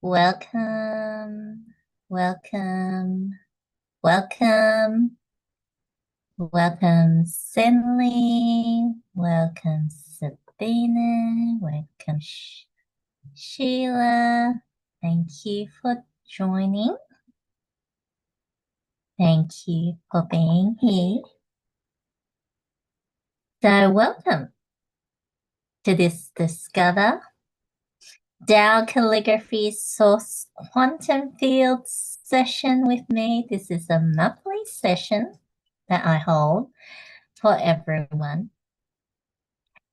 Welcome, welcome, welcome, welcome, Cindy. Welcome, Sabina. Welcome, Sheila. Thank you for joining. Thank you for being here. So, welcome to this Discover Tao Calligraphy Source Quantum Field session with me. This is a monthly session that I hold for everyone.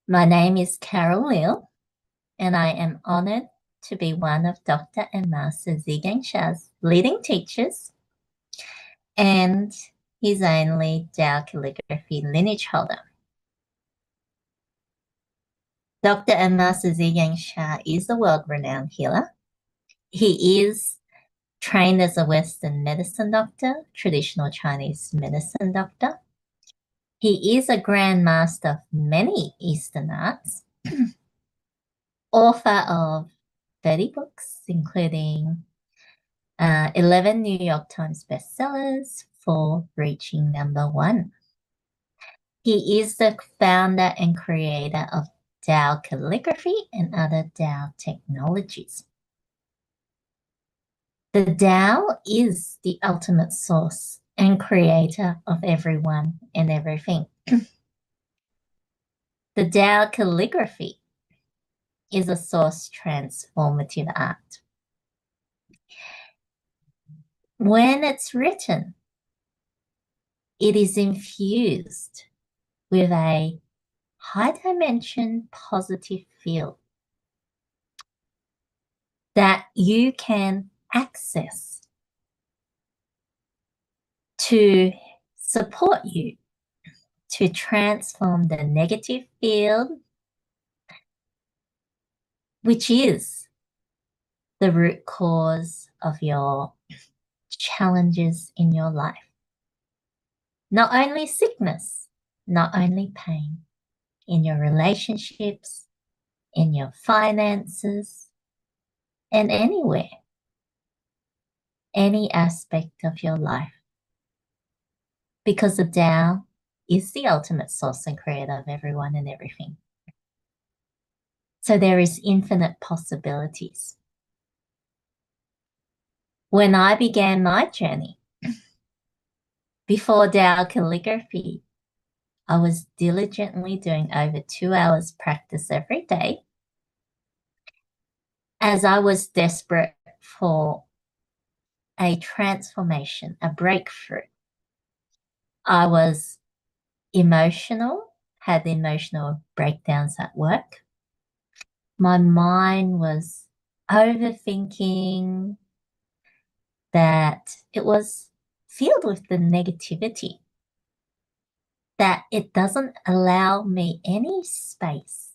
My name is Carol Lill, and I am honored to be one of Dr. and Master Zhigang Sha's leading teachers and his only Tao Calligraphy lineage holder. Dr. and Master Zhigang Sha is a world-renowned healer. He is trained as a Western medicine doctor, traditional Chinese medicine doctor. He is a Grand Master of many Eastern arts, author of 30 books, including 11 New York Times bestsellers, 4 reaching #1. He is the founder and creator of Tao Calligraphy and other Tao technologies. The Tao is the ultimate source and creator of everyone and everything. The Tao Calligraphy is a source transformative art. When it's written, it is infused with a high dimension positive field that you can access to support you to transform the negative field, which is the root cause of your challenges in your life. Not only sickness, not only pain, in your relationships, in your finances, and anywhere, any aspect of your life. Because the Tao is the ultimate source and creator of everyone and everything. So there is infinite possibilities. When I began my journey, before Tao Calligraphy, I was diligently doing over 2 hours practice every day, as I was desperate for a transformation, a breakthrough. I was emotional, had emotional breakdowns at work. My mind was overthinking, that it was filled with the negativity, that it doesn't allow me any space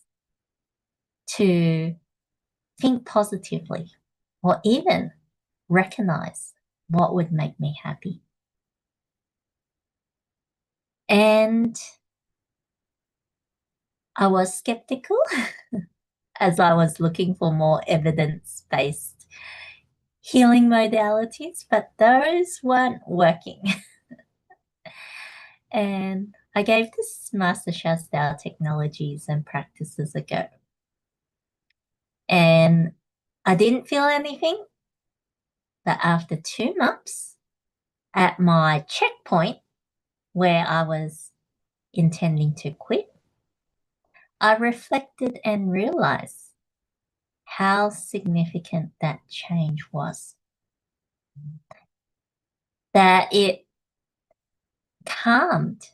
to think positively or even recognize what would make me happy. And I was skeptical as I was looking for more evidence-based healing modalities, but those weren't working. And I gave this Master Sha style technologies and practices a go. And I didn't feel anything, but after 2 months at my checkpoint where I was intending to quit, I reflected and realized how significant that change was. That it calmed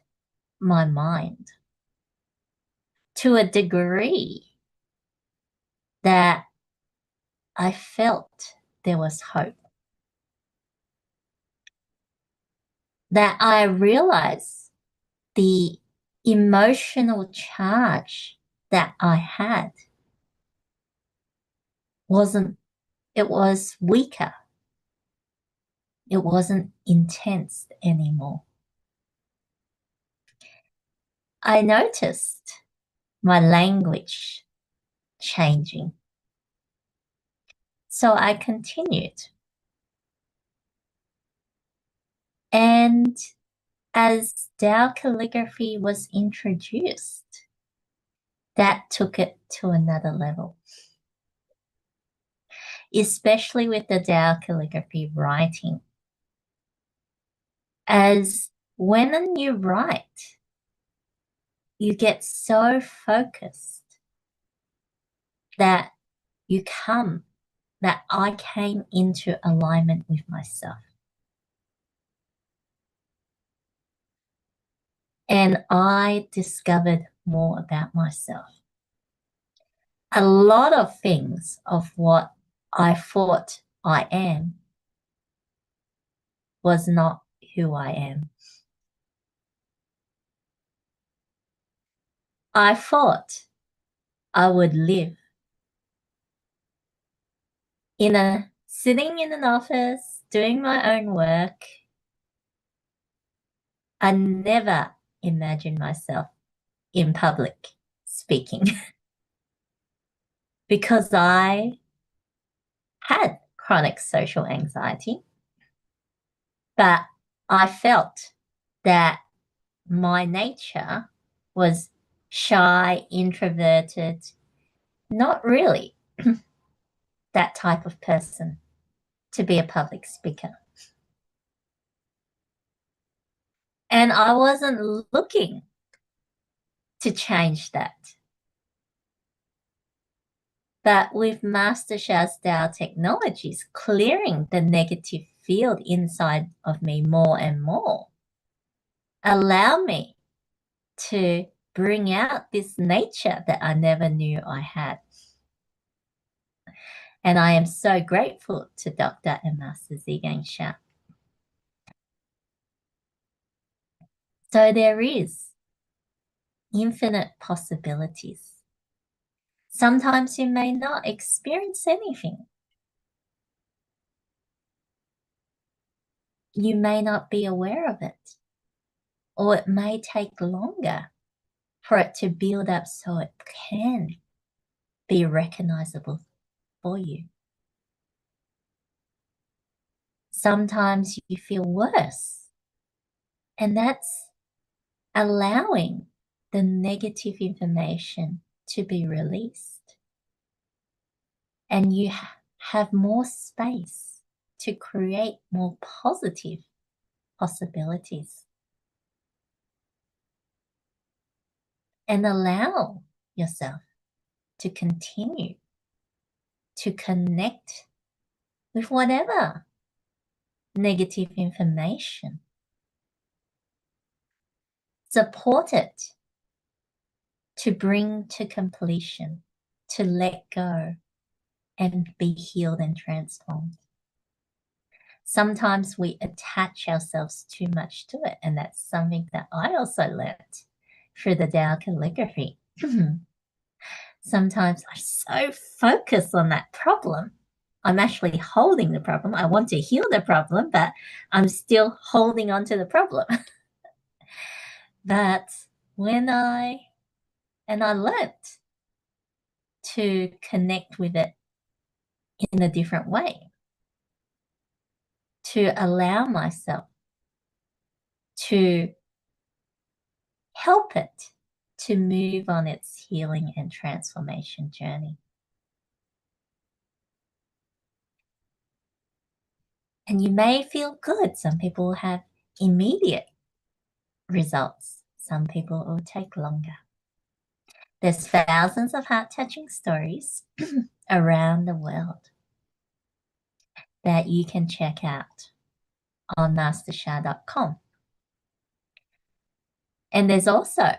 my mind to a degree that I felt there was hope. That I realized the emotional charge that I had it was weaker. It wasn't intense anymore. I noticed my language changing. So I continued. And as Tao calligraphy was introduced, that took it to another level, especially with the Tao calligraphy writing. As when you write, you get so focused that I came into alignment with myself. And I discovered more about myself. A lot of things of what I thought I am was not who I am. I thought I would live sitting in an office, doing my own work. I never imagined myself in public speaking because I had chronic social anxiety, but I felt that my nature was shy, introverted, not really that type of person to be a public speaker. And I wasn't looking to change that. But with Master Sha's Tao technologies clearing the negative field inside of me more and more, allow me to bring out this nature that I never knew I had. And I am so grateful to Dr. and Master Zhigang Sha. So there is infinite possibilities. Sometimes you may not experience anything. You may not be aware of it, or it may take longer for it to build up so it can be recognizable for you. Sometimes you feel worse, and that's allowing the negative information to be released. And you have more space to create more positive possibilities. And allow yourself to continue to connect with whatever negative information. Support it to bring to completion, to let go and be healed and transformed. Sometimes we attach ourselves too much to it, and that's something that I also learned through the Tao calligraphy. Sometimes I'm so focused on that problem. I'm actually holding the problem. I want to heal the problem, but I'm still holding on to the problem. But I learned to connect with it in a different way, to allow myself to help it to move on its healing and transformation journey. And you may feel good. Some people have immediate results. Some people it will take longer. There's thousands of heart-touching stories around the world that you can check out on mastersha.com. And there's also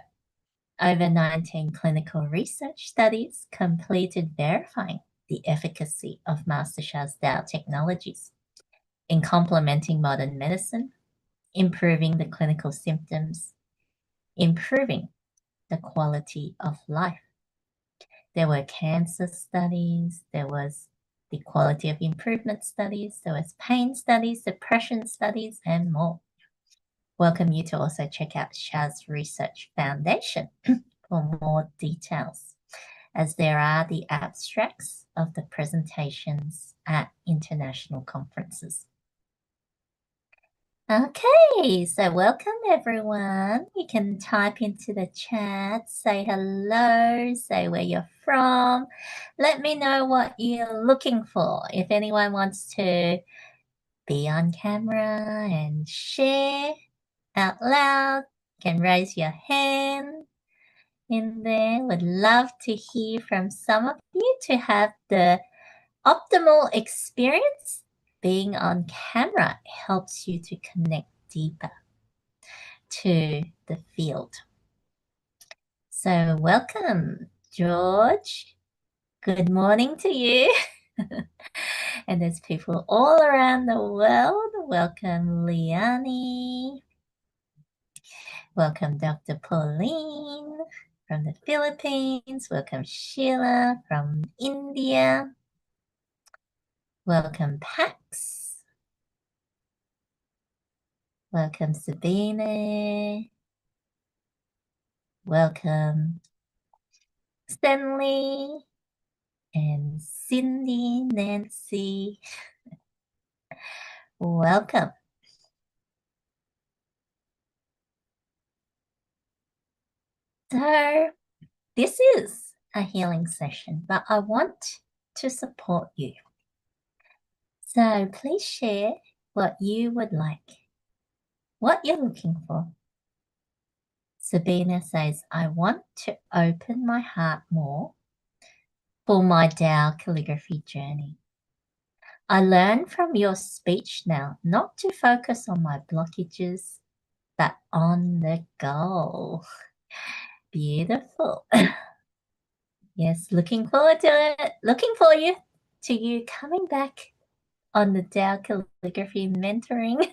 over 19 clinical research studies completed verifying the efficacy of Master Sha's Tao technologies in complementing modern medicine, improving the clinical symptoms, improving the quality of life. There were cancer studies, there was the quality of improvement studies, there was pain studies, depression studies, and more. Welcome you to also check out Sha's Research Foundation for more details, as there are the abstracts of the presentations at international conferences. Okay, so welcome everyone. You can type into the chat, say hello, say where you're from. Let me know what you're looking for. If anyone wants to be on camera and share out loud, you can raise your hand in there. Would love to hear from some of you to have the optimal experience. Being on camera helps you to connect deeper to the field. So welcome, George. Good morning to you. And there's people all around the world. Welcome, Liani. Welcome, Dr. Pauline from the Philippines. Welcome, Sheila from India. Welcome, Pax. Welcome, Sabine. Welcome, Stanley and Cindy, Nancy. Welcome. So this is a healing session, but I want to support you. So please share what you would like, what you're looking for. Sabina says, I want to open my heart more for my Tao calligraphy journey. I learn from your speech now not to focus on my blockages, but on the goal. Beautiful. Yes, looking forward to it. Looking forward to you coming back on the Tao Calligraphy mentoring.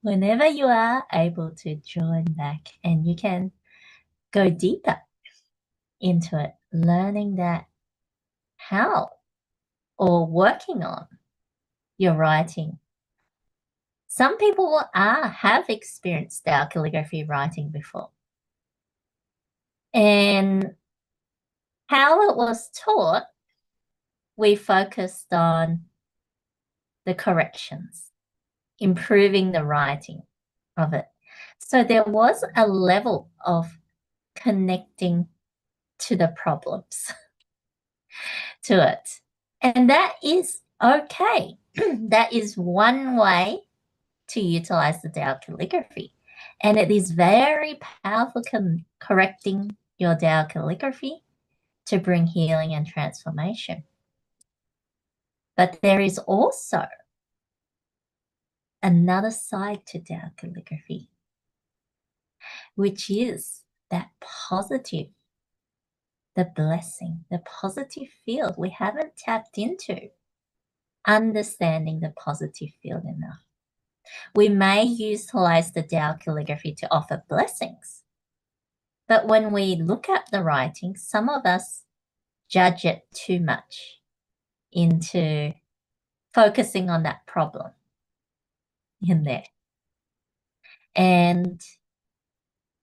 Whenever you are able to join back, and you can go deeper into it, learning that how or working on your writing. Some people have experienced Tao calligraphy writing before. And how it was taught, we focused on the corrections, improving the writing of it. So there was a level of connecting to the problems to it. And that is okay. That is one way to utilize the Tao calligraphy. And it is very powerful correcting your Tao calligraphy to bring healing and transformation. But there is also another side to Tao calligraphy, which is that positive, the blessing, the positive field we haven't tapped into, understanding the positive field enough. We may utilize the Tao calligraphy to offer blessings, but when we look at the writing, some of us judge it too much into focusing on that problem in there. And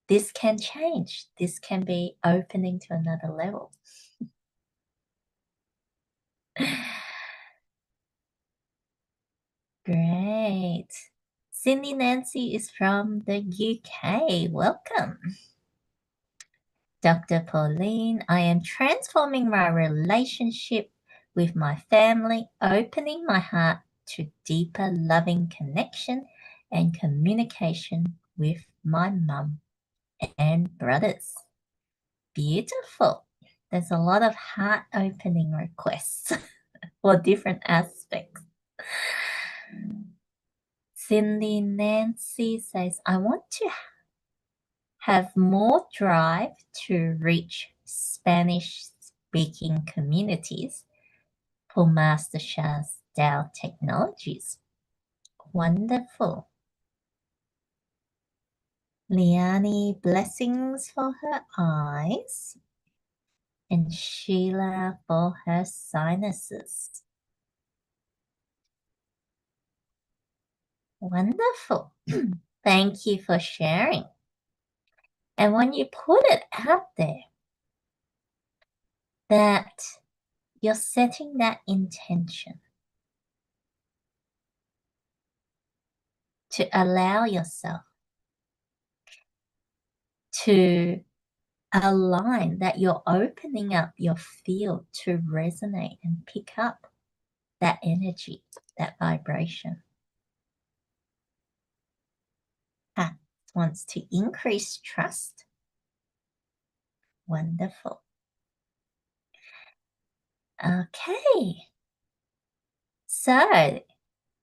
this can change. This can be opening to another level. Great. Cindy Nancy is from the UK. Welcome. Dr. Pauline, I am transforming my relationship with my family, opening my heart to deeper loving connection and communication with my mum and brothers. Beautiful. There's a lot of heart opening requests for different aspects. Cindy Nancy says, I want to have more drive to reach Spanish-speaking communities for Master Sha's Tao technologies. Wonderful. Liani, blessings for her eyes. And Sheila for her sinuses. Wonderful. Thank you for sharing. And when you put it out there, that you're setting that intention to allow yourself to align, that you're opening up your field to resonate and pick up that energy, that vibration. Wants to increase trust. Wonderful. Okay. So,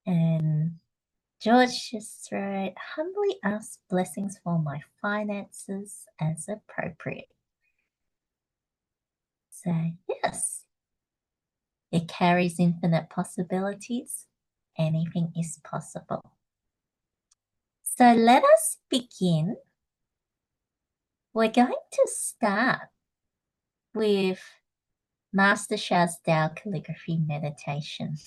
and George just wrote, humbly ask blessings for my finances as appropriate. So, yes, it carries infinite possibilities. Anything is possible. So let us begin. We're going to start with Master Sha's Tao Calligraphy meditation.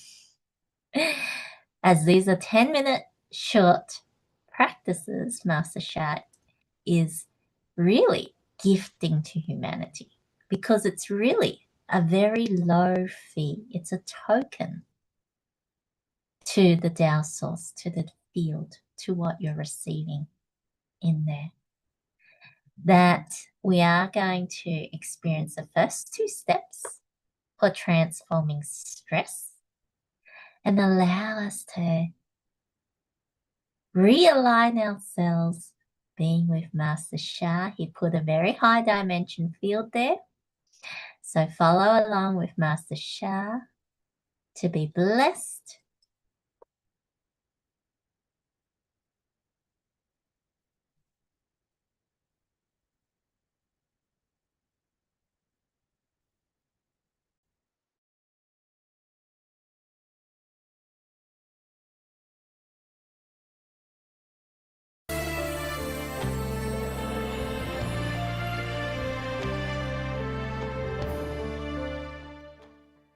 As these are 10-minute short practices, Master Sha is really gifting to humanity because it's really a very low fee. It's a token to the Tao source, to the field, to what you're receiving in there. That we are going to experience the first 2 steps for transforming stress and allow us to realign ourselves being with Master Sha. He put a very high dimension field there. So follow along with Master Sha to be blessed.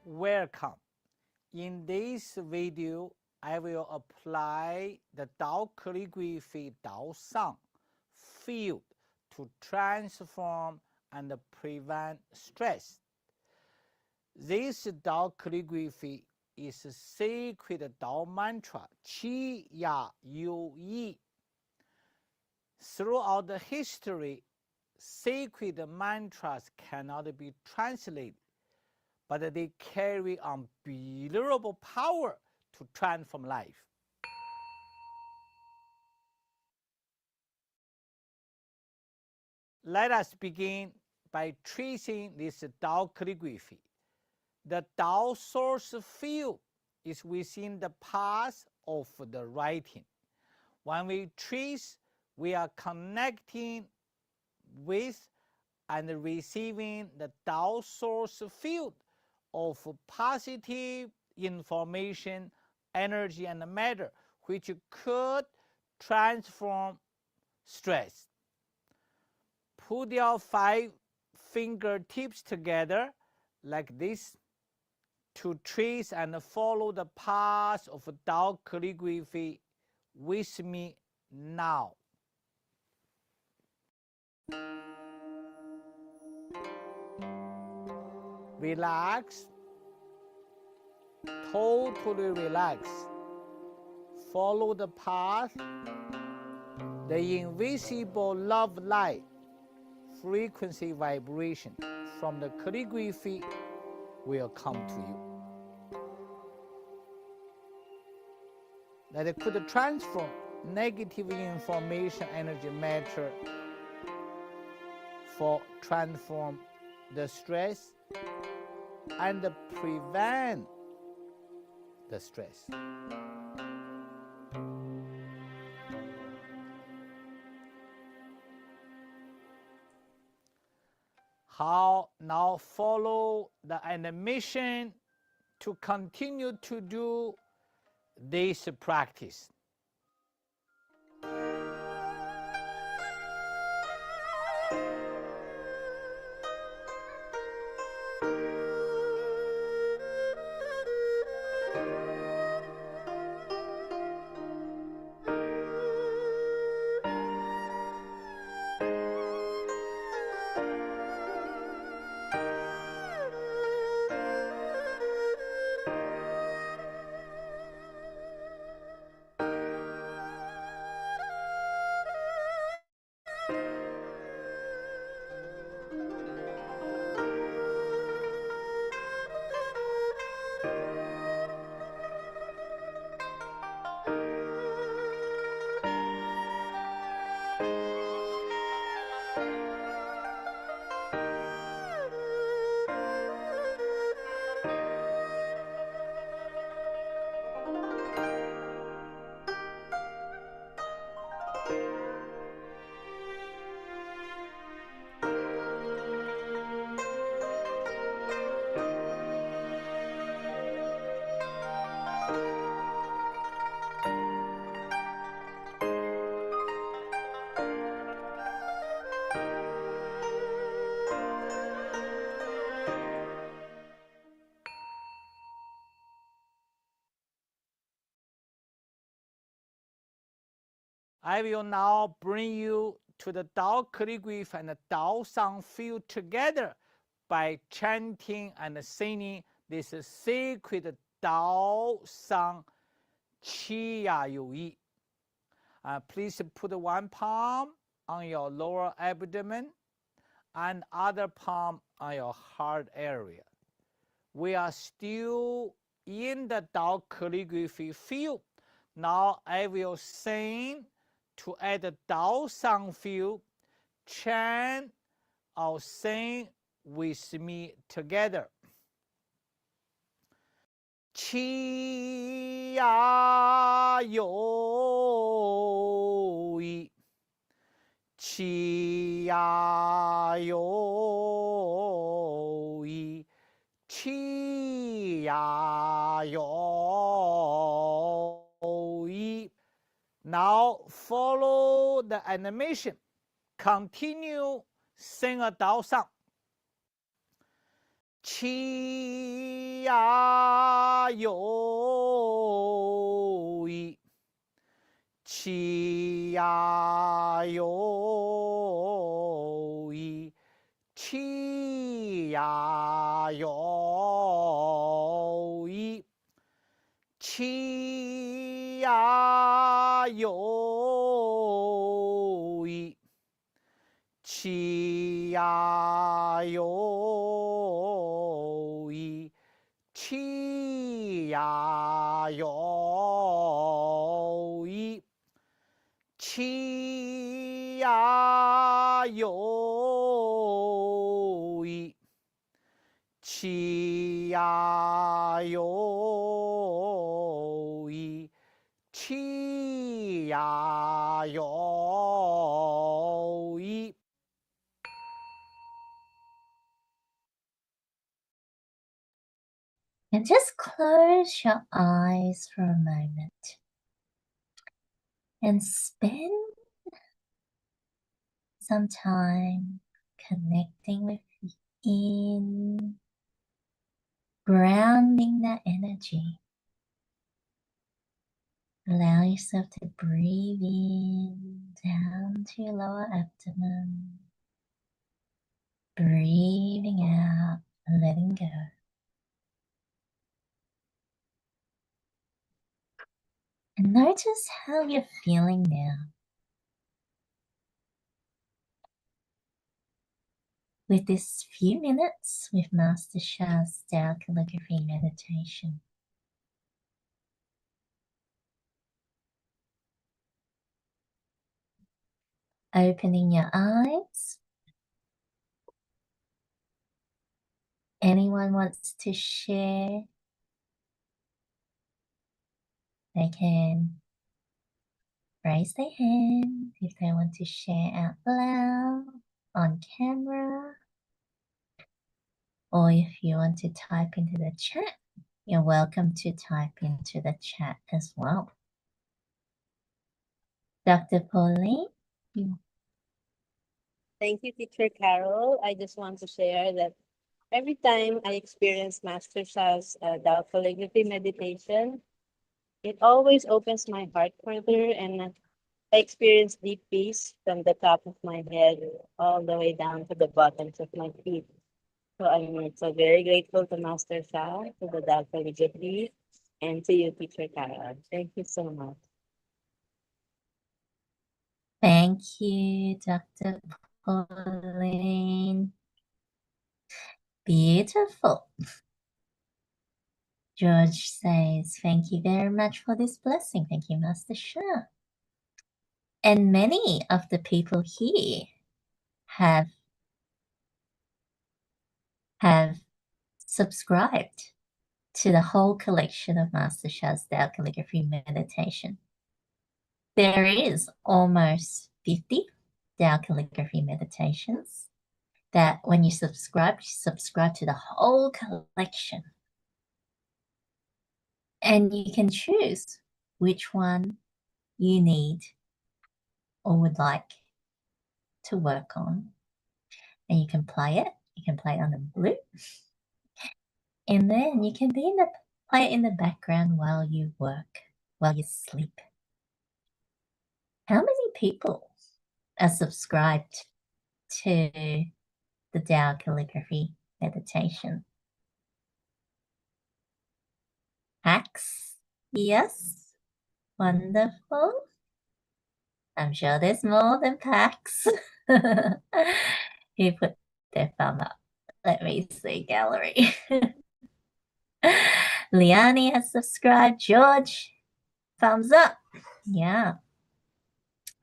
Welcome. In this video, I will apply the Tao Calligraphy Tao Sound field to transform and prevent stress. This Tao Calligraphy is a sacred Tao mantra, Qi Ya Yu Yi. Throughout the history, sacred mantras cannot be translated, but they carry unbelievable power to transform life. Let us begin by tracing this Tao calligraphy. The Tao source field is within the path of the writing. When we trace, we are connecting with and receiving the Tao source field of positive information, energy, and matter, which could transform stress. Put your 5 fingertips together like this to trace and follow the path of Tao calligraphy with me now. Relax, totally relax. Follow the path. The invisible love light, frequency vibration from the calligraphy will come to you. That it could transform negative information, energy, matter for transform the stress and prevent the stress. How now follow the animation to continue to do this practice. I will now bring you to the Tao calligraphy and the Tao sound field together by chanting and singing this sacred Tao sound Qi Ya You Yi. Please put one palm on your lower abdomen and other palm on your heart area. We are still in the Tao calligraphy field. Now I will sing to add the Tao sound field. Chant or sing with me together. Qi ya you yi, qi ya you yi, qi ya you yi. Now follow the animation. Continue sing a Tao sound. Qi ya you yi, qi ya you yi, qi ya you yi, qi ya you yi, qi ya you yi, qi ya you yi, qi ya you yi, qi ya you yi, qi ya you yi. And just close your eyes for a moment and spend some time connecting with within, grounding that energy. Allow yourself to breathe in down to your lower abdomen, breathing out, letting go. And notice how you're feeling now. With this few minutes with Master Sha's Tao Calligraphy meditation. Opening your eyes. Anyone wants to share? They can raise their hand if they want to share out loud, on camera, or if you want to type into the chat, you're welcome to type into the chat as well. Dr. Pauline? Thank you, Teacher Carol. I just want to share that every time I experience Master Sha's Tao Calligraphy meditation, it always opens my heart further, and I experience deep peace from the top of my head all the way down to the bottoms of my feet. So I'm so very grateful to Master Sha, to the Tao Calligraphy, and to you, Teacher Carol. Thank you so much. Thank you, Dr. Pauline. Beautiful. George says, thank you very much for this blessing. Thank you, Master Sha. And many of the people here have subscribed to the whole collection of Master Sha's Tao Calligraphy meditation. There is almost 50 Tao Calligraphy meditations that when you subscribe to the whole collection. And you can choose which one you need or would like to work on. And you can play it. You can play it on the loop. And then you can play it in the background while you work, while you sleep. How many people are subscribed to the Tao Calligraphy meditation? Hacks? Yes. Wonderful. I'm sure there's more than packs. Who put their thumb up? Let me see gallery. Liani has subscribed. George, thumbs up. Yeah.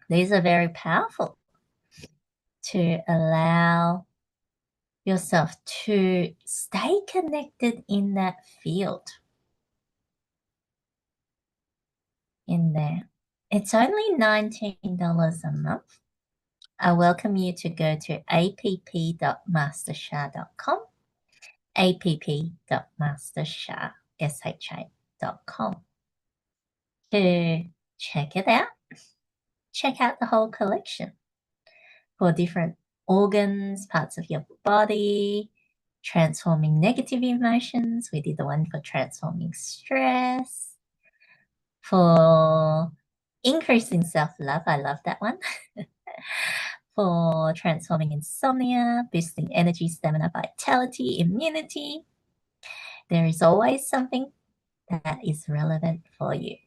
These are very powerful to allow yourself to stay connected in that field. In there. It's only $19 a month. I welcome you to go to app.mastersha.com, app.mastersha.com to check it out. Check out the whole collection for different organs, parts of your body, transforming negative emotions. We did the one for transforming stress, for increasing self-love. I love that one. For transforming insomnia, boosting energy, stamina, vitality, immunity. There is always something that is relevant for you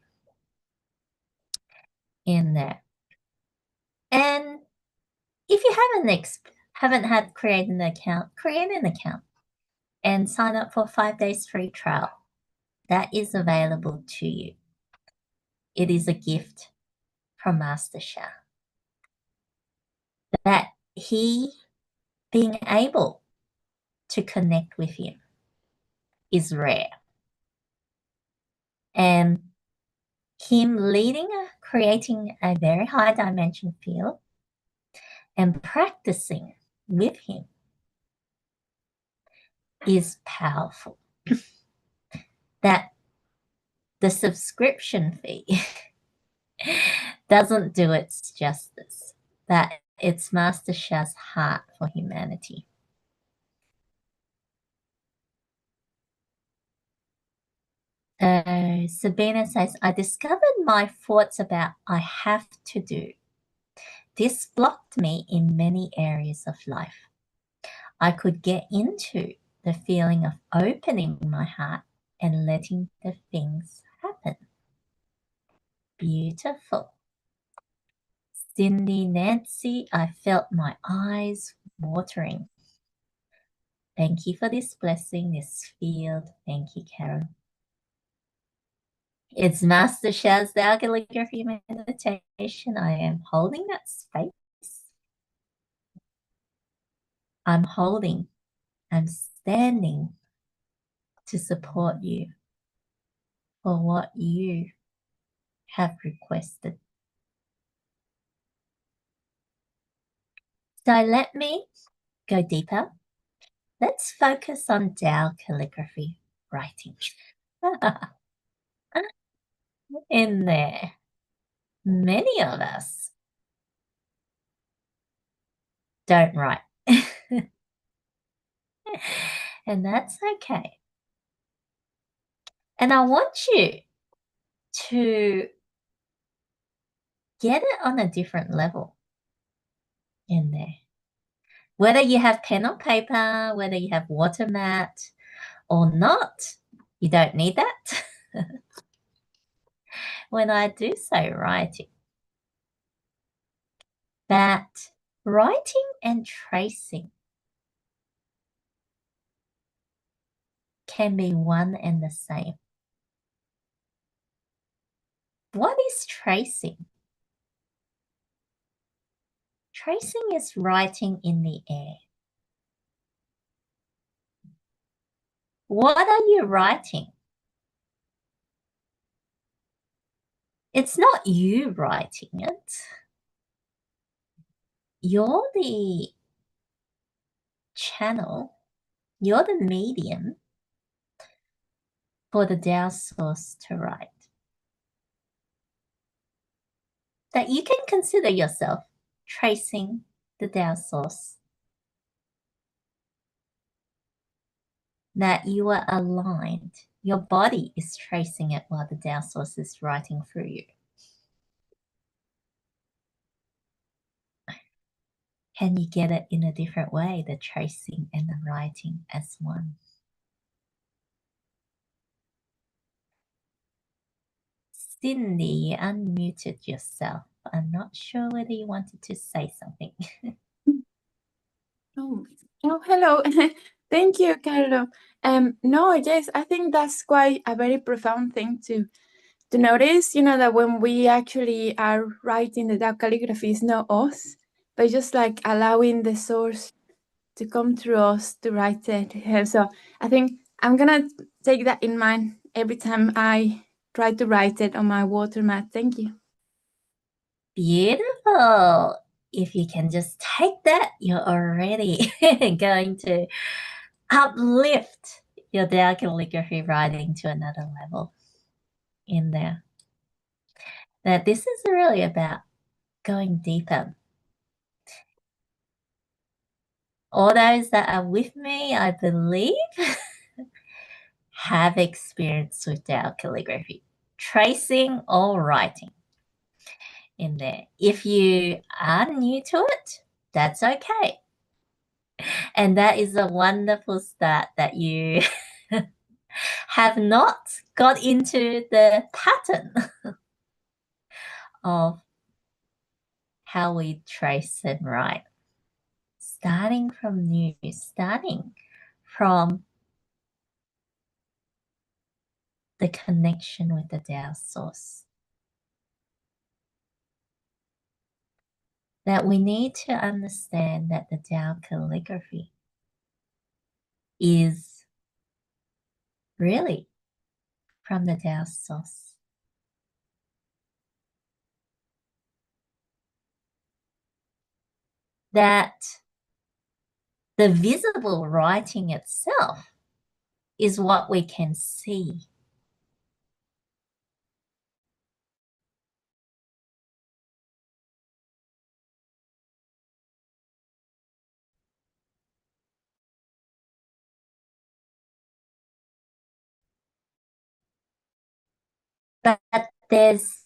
in there. And if you haven't had create an account and sign up for 5 days free trial. That is available to you. It is a gift from Master Sha. That he being able to connect with him is rare. And him creating a very high dimension field and practicing with him is powerful. That the subscription fee doesn't do its justice. That it's Master Sha's heart for humanity. Sabina says, I discovered my thoughts about I have to do. This blocked me in many areas of life. I could get into the feeling of opening my heart and letting the things happen. Beautiful. Cindy Nancy, I felt my eyes watering. Thank you for this blessing, this field. Thank you, Carol. It's Master Sha's Tao Calligraphy meditation. I am holding that space. I'm standing to support you for what you have requested. So let me go deeper. Let's focus on Tao calligraphy writing. In there, many of us don't write. And that's okay. And I want you to get it on a different level in there. Whether you have pen or paper, whether you have water mat or not, you don't need that. When I do say writing, that writing and tracing can be one and the same. What is tracing? Tracing is writing in the air. What are you writing? It's not you writing it. You're the channel, you're the medium for the Tao source to write. That you can consider yourself tracing the Tao source. That you are aligned. Your body is tracing it while the Tao source is writing through you. Can you get it in a different way, the tracing and the writing as one? Cindy, you unmuted yourself. I'm not sure whether you wanted to say something. Oh, hello. Thank you, Carlo. No, yes, I think that's quite a very profound thing to notice, that when we actually are writing the Tao calligraphy, it's not us, but just like allowing the source to come through us to write it. So I think I'm gonna take that in mind every time I try to write it on my water mat. Thank you. Beautiful. If you can just take that, you're already going to uplift your Tao calligraphy writing to another level in there. Now, this is really about going deeper. All those that are with me, I believe, have experience with Tao calligraphy, tracing or writing in there. If you are new to it, that's okay. And that is a wonderful start that you have not got into the pattern of how we trace and write. Starting from new, starting from the connection with the Tao source. That we need to understand that the Tao calligraphy is really from the Tao source. That the visible writing itself is what we can see. But there's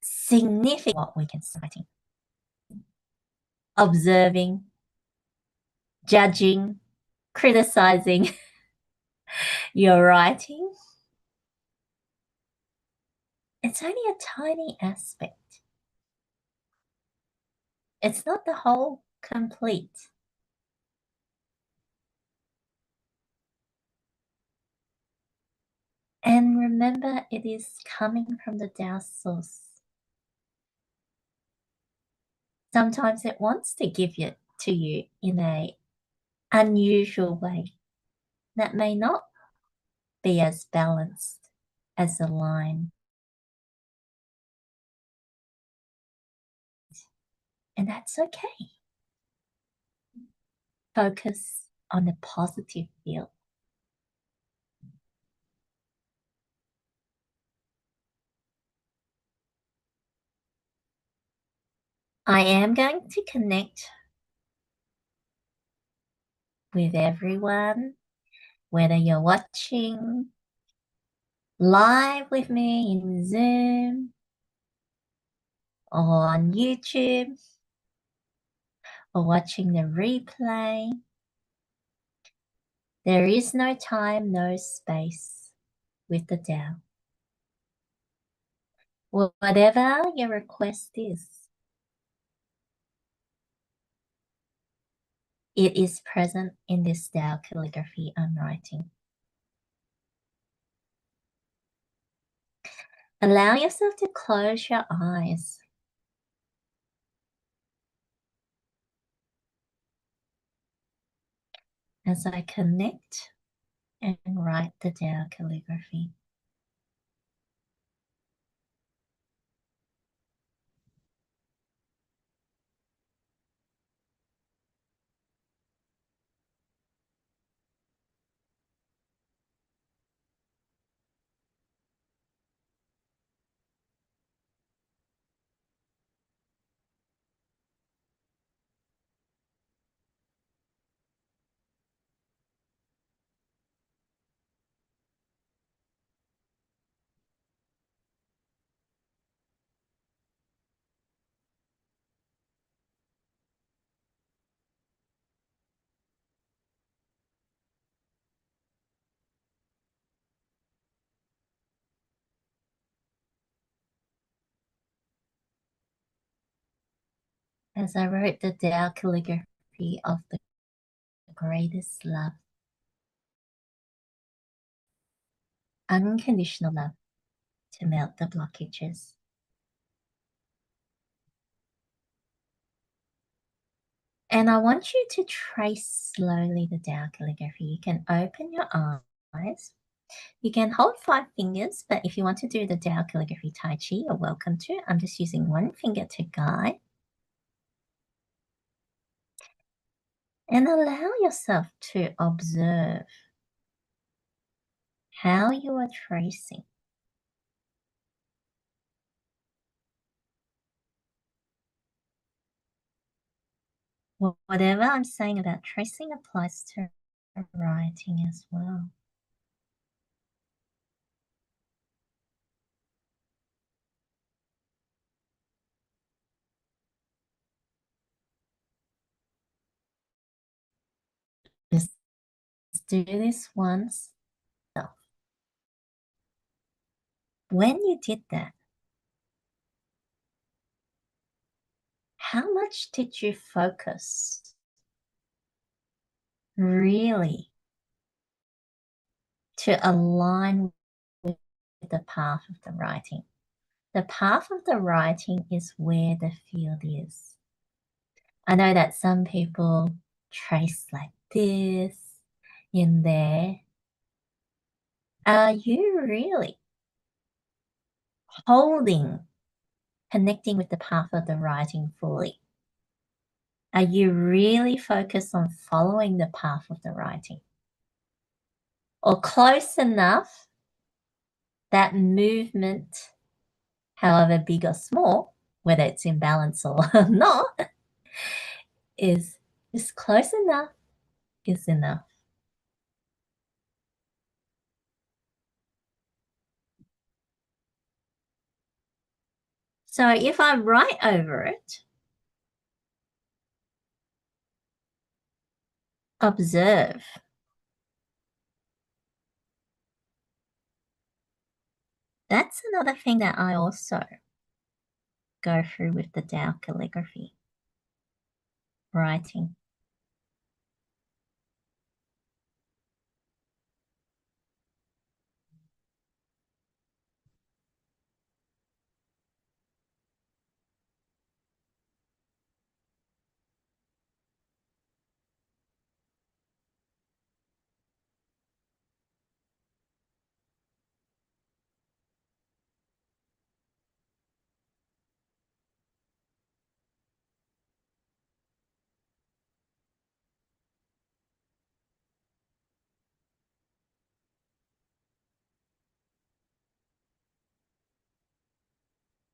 significant what we can see. Observing, judging, criticizing your writing. It's only a tiny aspect. It's not the whole complete. And remember, it is coming from the Tao source. Sometimes it wants to give it to you in a unusual way that may not be as balanced as the line. And that's okay. Focus on the positive feel. I am going to connect with everyone, whether you're watching live with me in Zoom or on YouTube or watching the replay. There is no time, no space with the Tao. Whatever your request is, it is present in this Tao calligraphy I'm writing. Allow yourself to close your eyes. As I connect and write the Tao calligraphy. as I wrote the Tao calligraphy of the greatest love, unconditional love to melt the blockages. And I want you to trace slowly the Tao calligraphy. You can open your eyes. You can hold 5 fingers, but if you want to do the Tao calligraphy Tai Chi, you're welcome to. I'm just using 1 finger to guide. And allow yourself to observe how you are tracing. Whatever I'm saying about tracing applies to writing as well. Just do this once. When you did that, how much did you focus really to align with the path of the writing? The path of the writing is where the field is. I know that some people trace like this in there. Are you really connecting with the path of the writing fully? Are you really focused on following the path of the writing? Or close enough that movement, however big or small, whether it's in balance or not, is just close enough is enough. So if I write over it, observe. That's another thing that I also go through with the Tao calligraphy, writing.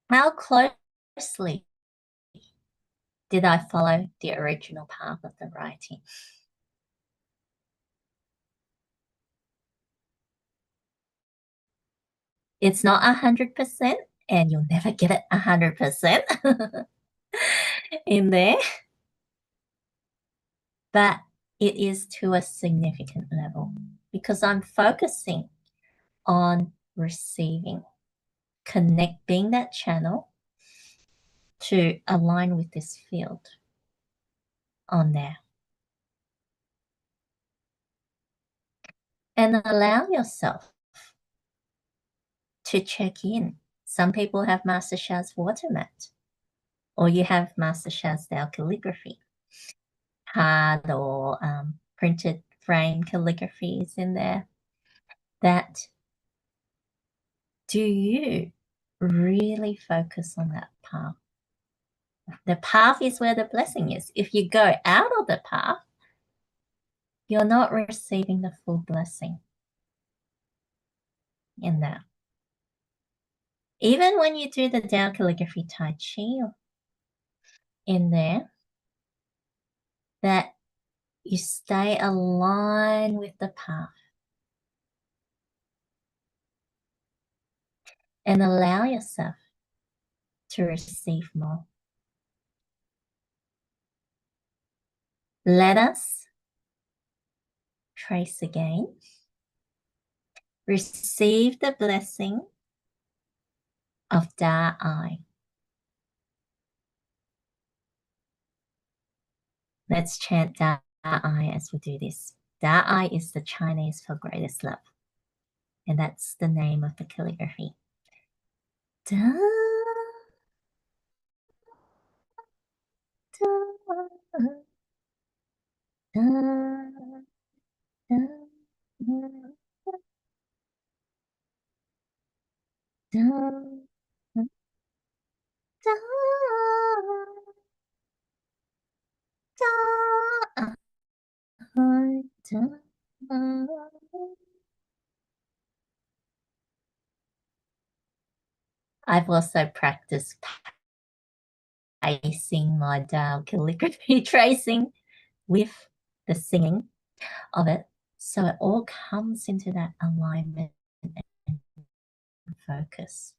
How closely did I follow the original path of the writing? It's not 100%, and you'll never get it 100% in there, but it is to a significant level because I'm focusing on receiving, being that channel to align with this field on there. And allow yourself to check in. Some people have Master Sha's watermat, or you have Master Sha's Tao calligraphy, hard or printed frame calligraphies in there. That do you really focus on that path? The path is where the blessing is. If you go out of the path, you're not receiving the full blessing in that. Even when you do the Tao calligraphy Tai Chi in there, that you stay aligned with the path and allow yourself to receive more. Let us trace again. Receive the blessing of Da I. Let's chant Da Ai as we do this. Da Ai is the Chinese for greatest love. And that's the name of the calligraphy. Da, da, da, da, da, da, I've also practiced pacing my Tao calligraphy tracing with the singing of it. So it all comes into that alignment and focus.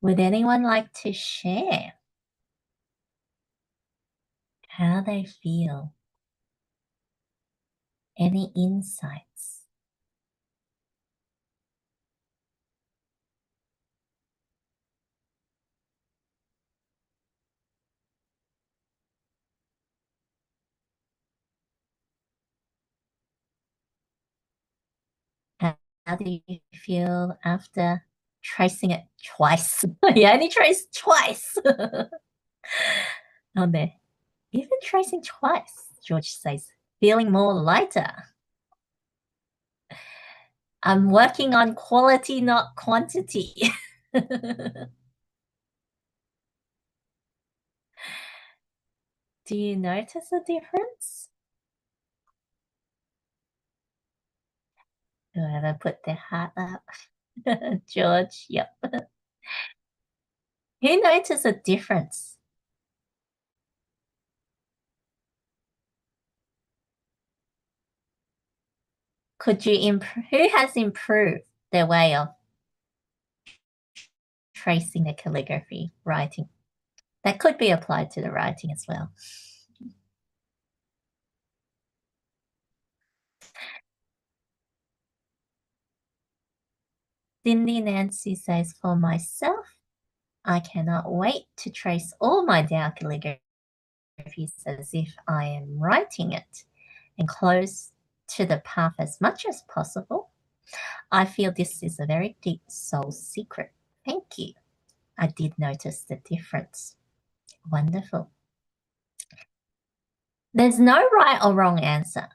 Would anyone like to share how they feel? Any insights? How do you feel after tracing it twice? You only traced twice. On there. Even tracing twice, George says, feeling more lighter. I'm working on quality, not quantity. Do you notice a difference? Whoever put their heart up. George, yep. Who noticed a difference? Could you improve? Who has improved their way of tracing the calligraphy, writing? That could be applied to the writing as well. Cindy Nancy says, for myself, I cannot wait to trace all my Tao calligraphies as if I am writing it and close to the path as much as possible. I feel this is a very deep soul secret. Thank you. I did notice the difference. Wonderful. There's no right or wrong answer.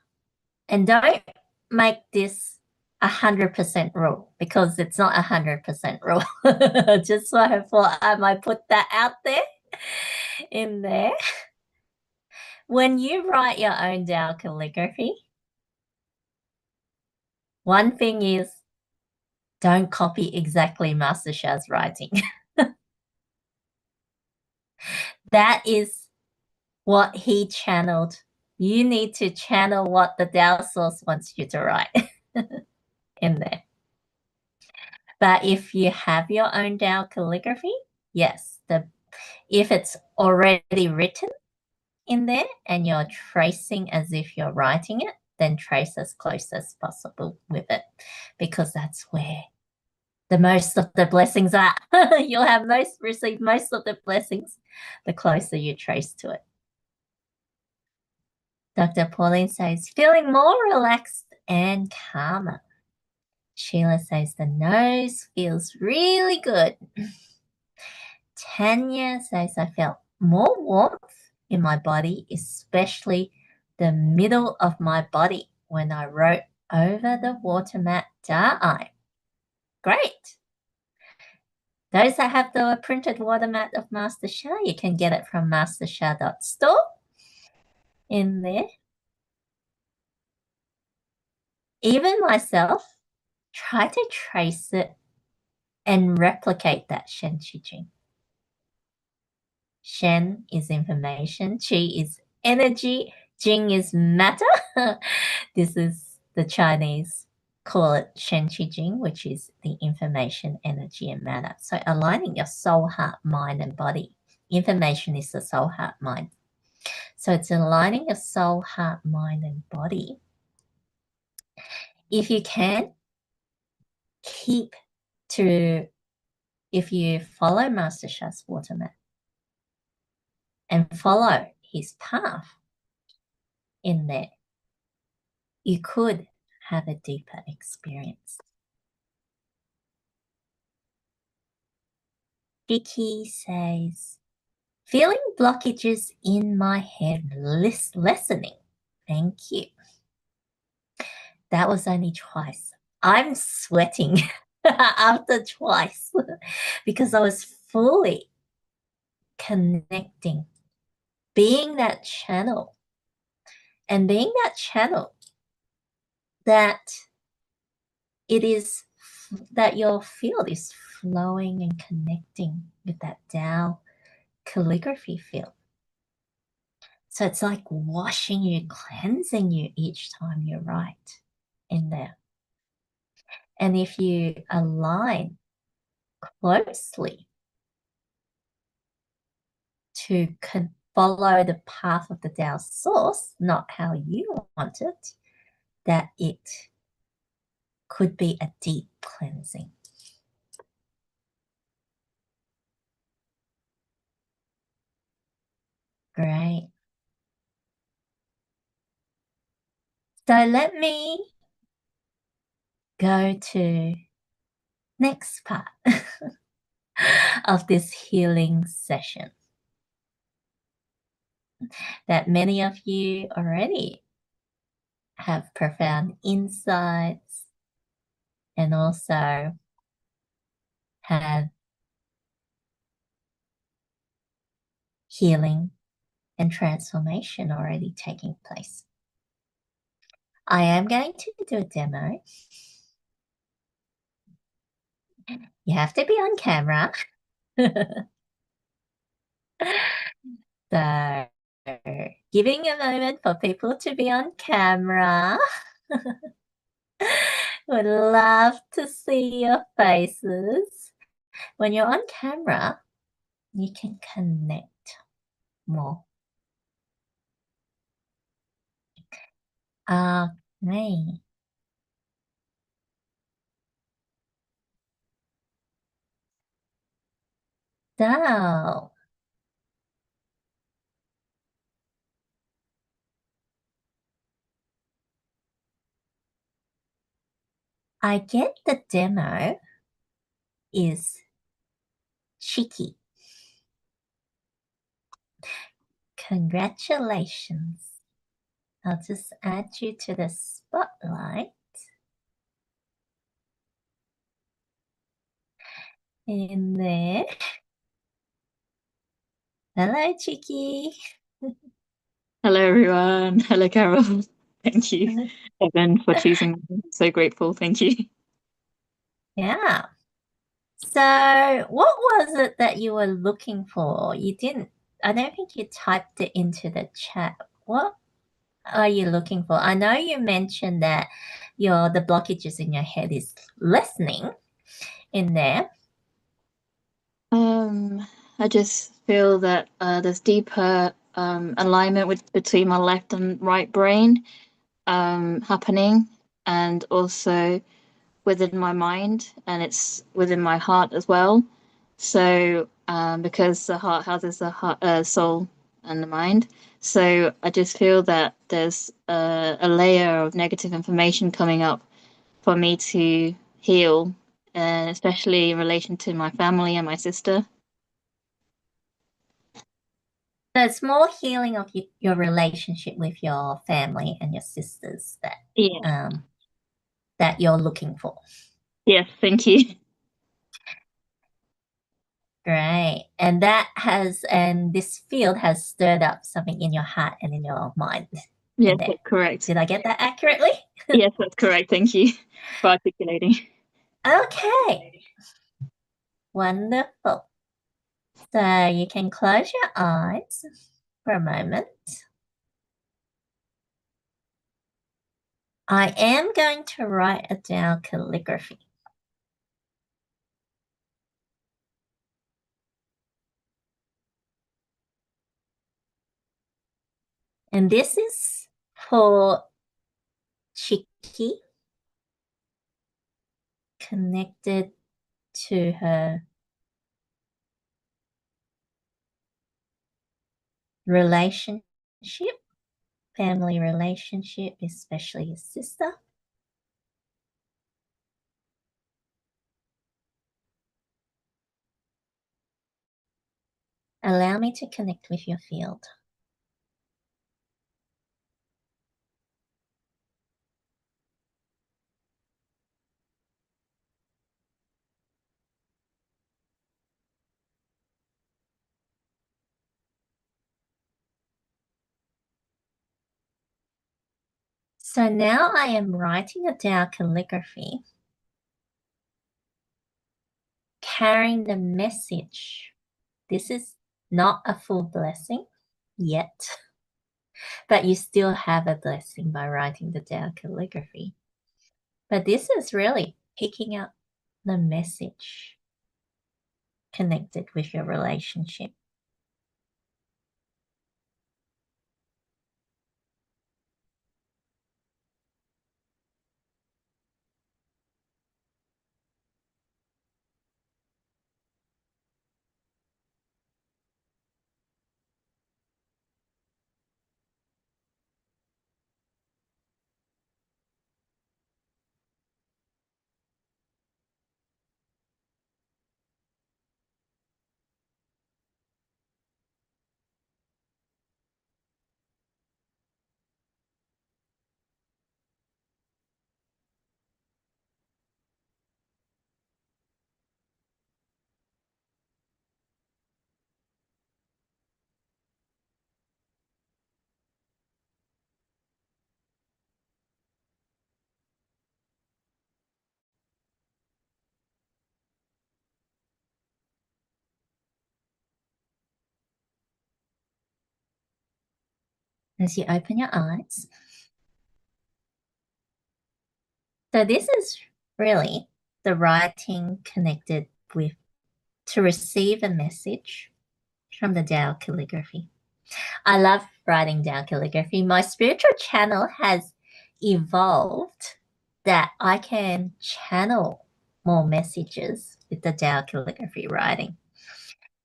And don't make this 100% rule because it's not 100% rule. Just so I thought I might put that out there in there. When you write your own Tao calligraphy, one thing is don't copy exactly Master Sha's writing. That is what he channeled. You need to channel what the Tao source wants you to write in there. But if you have your own Tao calligraphy, yes, if it's already written in there and you're tracing as if you're writing it, then trace as close as possible with it because that's where the most of the blessings are. You'll have receive most of the blessings the closer you trace to it. Dr. Pauline says, feeling more relaxed and calmer. Sheila says, the nose feels really good. Tanya says, I felt more warmth in my body, especially the middle of my body when I wrote over the water mat Da Ai. Great. Those that have the printed water mat of Master Sha, you can get it from mastersha.store in there. Even myself, try to trace it and replicate that Shen Qi Jing. Shen is information, Qi is energy, Jing is matter. This is the Chinese call it Shen Qi Jing, which is the information, energy, and matter. So aligning your soul, heart, mind, and body. Information is the soul, heart, mind. So it's aligning your soul, heart, mind, and body. If you can, if you follow Master Sha's water mat, and follow his path in there, you could have a deeper experience. Vicky says, feeling blockages in my head lessening. Thank you. That was only twice. I'm sweating after twice because I was fully connecting, being that channel, and being that channel that it is that your field is flowing and connecting with that Tao calligraphy field. So it's like washing you, cleansing you each time you write in there. And if you align closely to follow the path of the Tao source, not how you want it, that it could be a deep cleansing. Great. So let me go to next part of this healing session that many of you already have profound insights and also have healing and transformation already taking place. I am going to do a demo. You have to be on camera. So, giving a moment for people to be on camera. Would love to see your faces. When you're on camera, you can connect more. Me. So, I get the demo is cheeky. Congratulations. I'll just add you to the spotlight. In there. Hello, Cheeky. Hello, everyone. Hello, Carol. Thank you, Evan, for choosing me. I'm so grateful. Thank you. Yeah. So what was it that you were looking for? I don't think you typed it into the chat. What are you looking for? I know you mentioned that the blockages in your head is lessening in there. I just feel that there's deeper alignment between my left and right brain happening, and also within my mind, and it's within my heart as well. So because the heart houses the soul and the mind, so I just feel that there's a layer of negative information coming up for me to heal, and especially in relation to my family and my sister. So it's more healing of your relationship with your family and your sisters that you're looking for. Yes, thank you. Great. And this field has stirred up something in your heart and in your mind. Yes, that's correct. Did I get that accurately? Yes, that's correct. Thank you for articulating. Okay. Wonderful. So you can close your eyes for a moment. I am going to write it down calligraphy. And this is for Chiki, connected to her relationship, family relationship, especially your sister. Allow me to connect with your field. So now I am writing a Tao calligraphy, carrying the message. This is not a full blessing yet, but you still have a blessing by writing the Tao calligraphy. But this is really picking up the message connected with your relationship. As you open your eyes. So this is really the writing connected with to receive a message from the Tao calligraphy. I love writing Tao calligraphy. My spiritual channel has evolved that I can channel more messages with the Tao calligraphy writing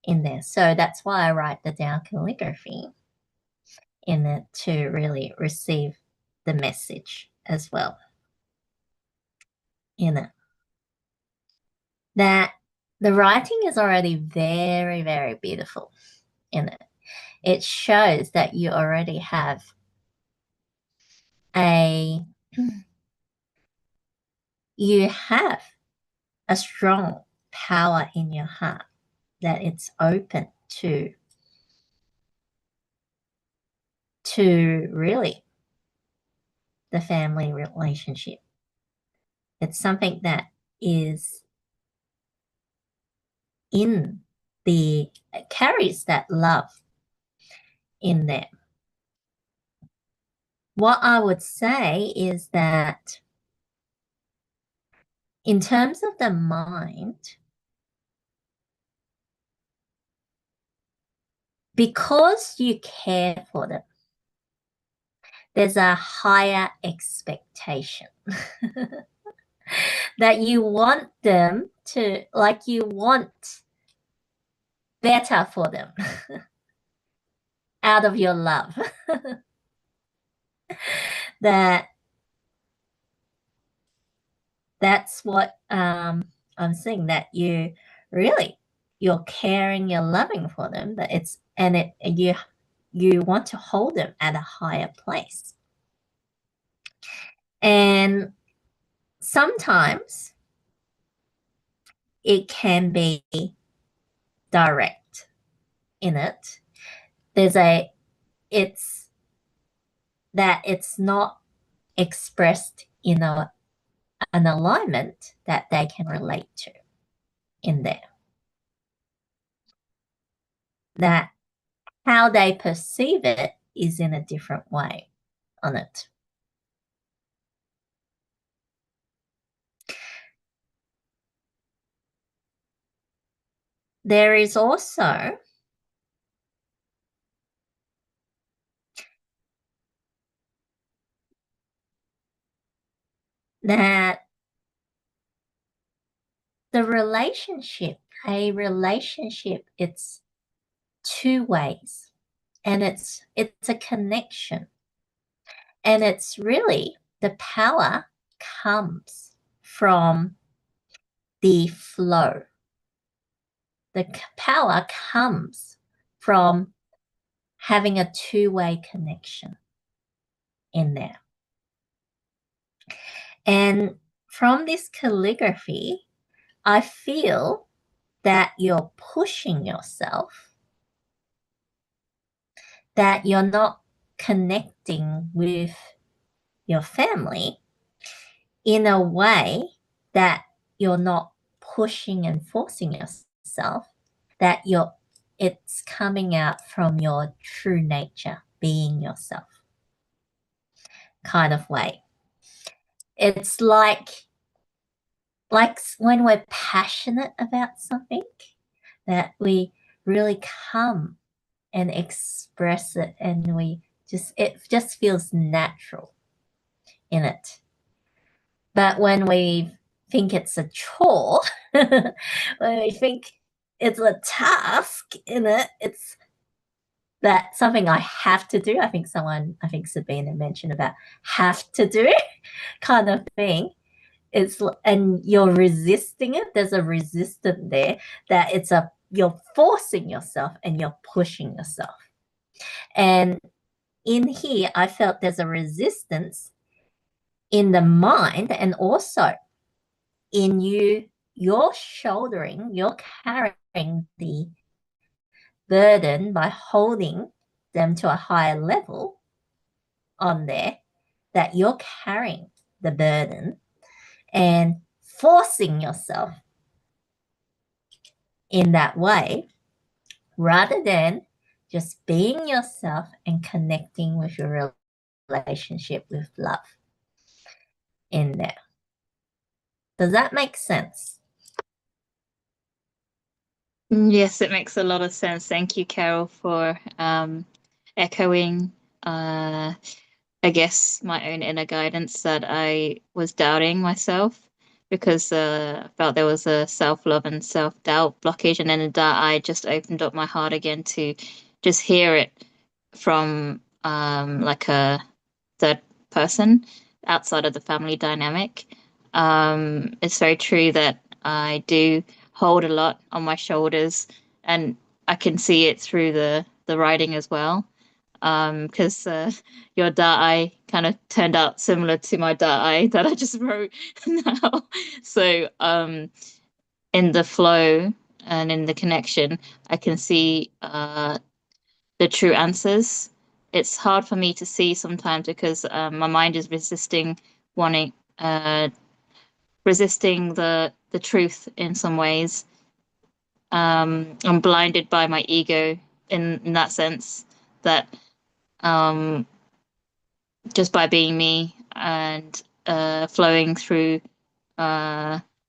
in there. So that's why I write the Tao calligraphy in it to really receive the message as well in it. That the writing is already very, very beautiful in it. It shows that you already have you have a strong power in your heart that it's open to really the family relationship. It's something that is carries that love in there. What I would say is that in terms of the mind, because you care for them, there's a higher expectation that you want them to, like you want better for them out of your love. That's what I'm saying, that you're caring, you're loving for them, but you want to hold them at a higher place. And sometimes it can be direct in it. It's not expressed in an alignment that they can relate to in there. That how they perceive it is in a different way on it. There is also that a relationship, it's two ways And it's a connection. And it's really, the power comes from the flow. The power comes from having a two-way connection in there. And from this calligraphy, I feel that you're pushing yourself, that you're not connecting with your family in a way that you're not pushing and forcing yourself, that it's coming out from your true nature, being yourself kind of way. It's like when we're passionate about something, that we really come and express it, and it just feels natural in it. But when we think it's a chore, when we think it's a task in it, it's that something I have to do. I think Sabina mentioned about have to do kind of thing. And you're resisting it. There's a resistance there, that you're forcing yourself and you're pushing yourself. And in here, I felt there's a resistance in the mind, and also in you're carrying the burden by holding them to a higher level on there, that you're carrying the burden and forcing yourself in that way, rather than just being yourself and connecting with your relationship with love in there. Does that make sense? Yes, it makes a lot of sense. Thank you, Carol, for echoing, I guess, my own inner guidance that I was doubting myself, because I felt there was a self-love and self-doubt blockage, and then that I just opened up my heart again to just hear it from like a third person outside of the family dynamic. It's very true that I do hold a lot on my shoulders, and I can see it through the writing as well. Because your eye kind of turned out similar to my eye that I just wrote now. So in the flow and in the connection, I can see the true answers. It's hard for me to see sometimes, because my mind is resisting the truth in some ways. I'm blinded by my ego in that sense, that just by being me and flowing through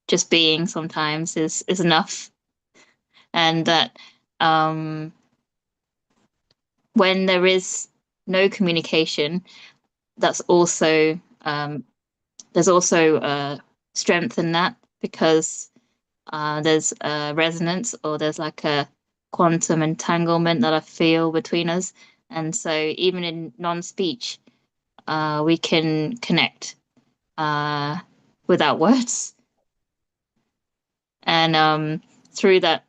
just being sometimes is enough. And that when there is no communication, that's also there's also strength in that, because there's a resonance, or there's like a quantum entanglement that I feel between us. And so even in non-speech, we can connect without words. And through that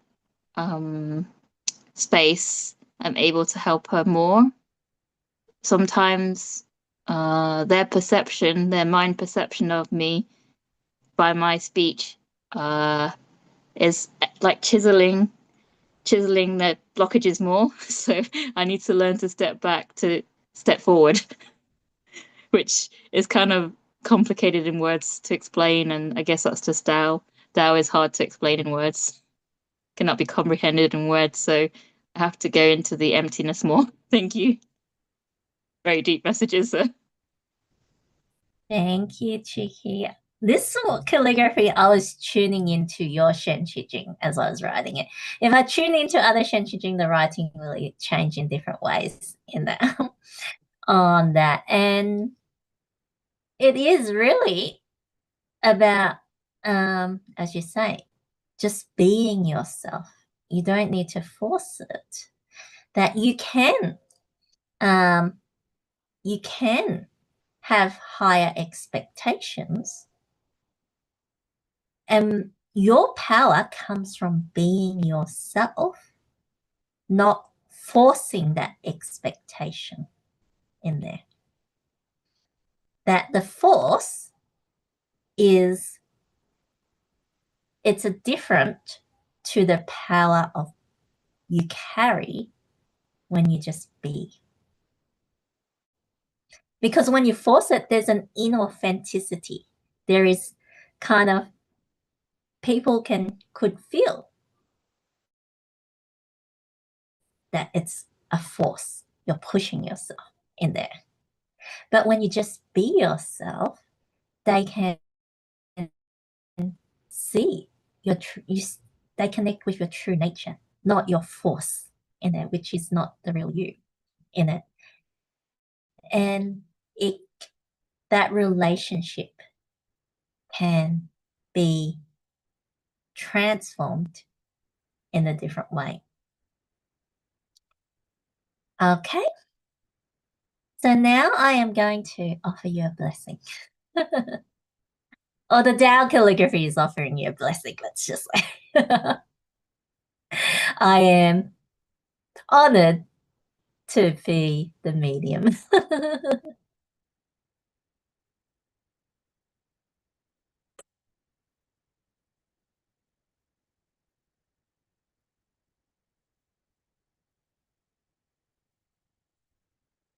space, I'm able to help her more. Sometimes their mind perception of me by my speech is like chiseling their blockages more. So I need to learn to step back to step forward, which is kind of complicated in words to explain. And I guess that's just Tao. Tao is hard to explain in words, cannot be comprehended in words. So I have to go into the emptiness more. Thank you. Very deep messages. Thank you, Chiki. This calligraphy, I was tuning into your Shen Qi Jing as I was writing it. If I tune into other Shen Qi Jing, the writing will change in different ways in that on that. And it is really about, as you say, just being yourself. You don't need to force it. That you can you can have higher expectations, and your power comes from being yourself, not forcing that expectation in there. That the force is, it's a different to the power of you carry when you just be. Because when you force it, there's an inauthenticity. There is kind of, people could feel that it's a force. You're pushing yourself in there. But when you just be yourself, they can see they connect with your true nature, not your force in it, which is not the real you in it. And that relationship can be transformed in a different way. Okay. So now I am going to offer you a blessing. Or the Tao Calligraphy is offering you a blessing, let's just say. I am honored to be the medium.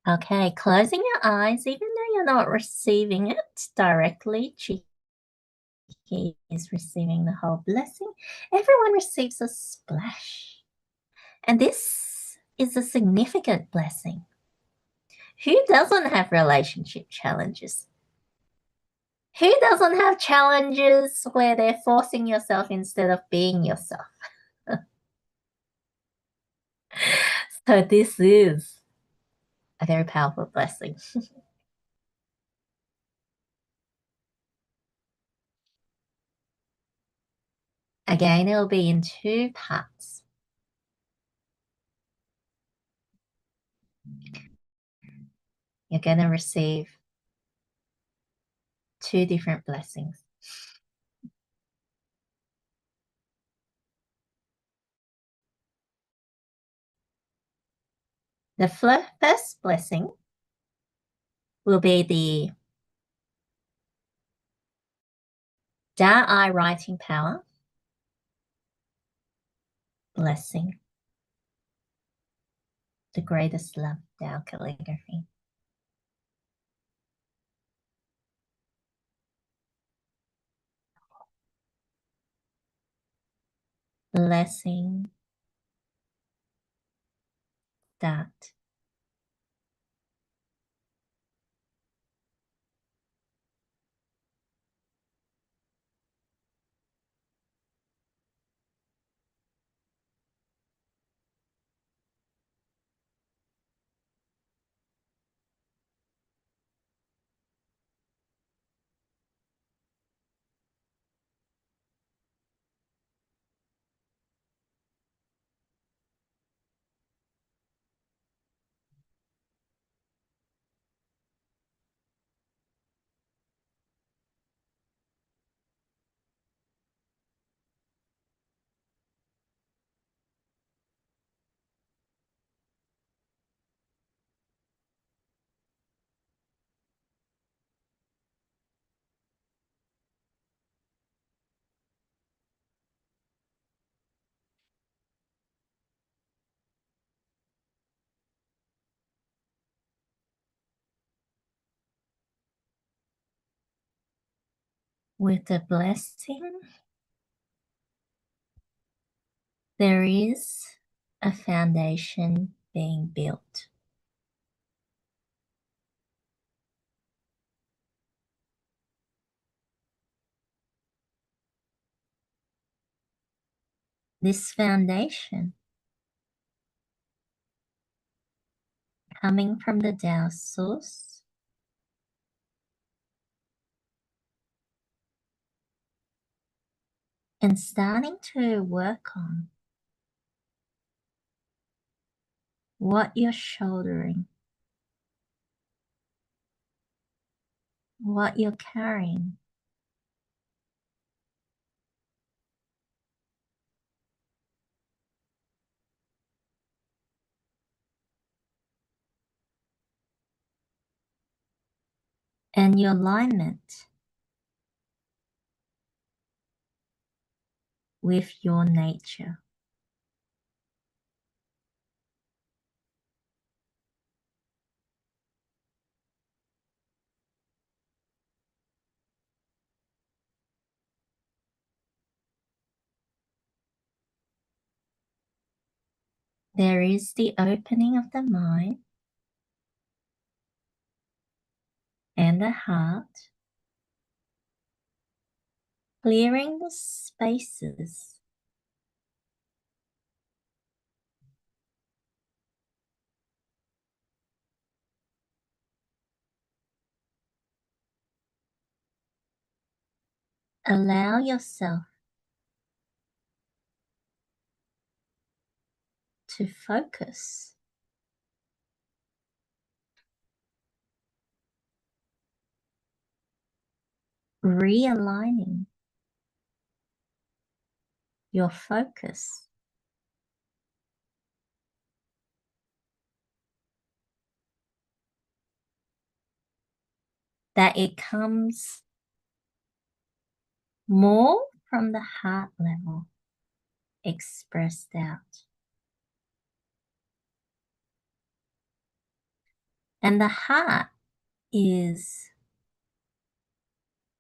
Okay, closing your eyes, even though you're not receiving it directly, Chi is receiving the whole blessing. Everyone receives a splash. And this is a significant blessing. Who doesn't have relationship challenges? Who doesn't have challenges where they're forcing yourself instead of being yourself? So this is a very powerful blessing. Again, it will be in 2 parts. You're going to receive 2 different blessings. The first blessing will be the Tao I writing power blessing, the greatest love, Tao Calligraphy. Blessing that with the blessing, there is a foundation being built. This foundation coming from the Tao source and starting to work on what you're shouldering what you're carrying. And your alignment with your nature. There is the opening of the mind and the heart, clearing the spaces allow yourself to focus. Realigning your focus. That it comes more from the heart level, expressed out. And the heart is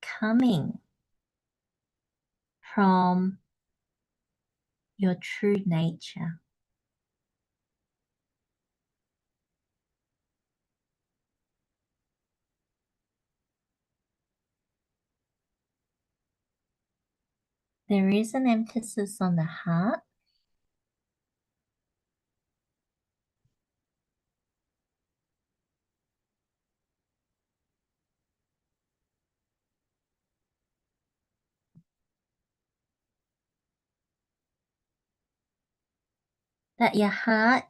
coming from your true nature. There is an emphasis on the heart. That your heart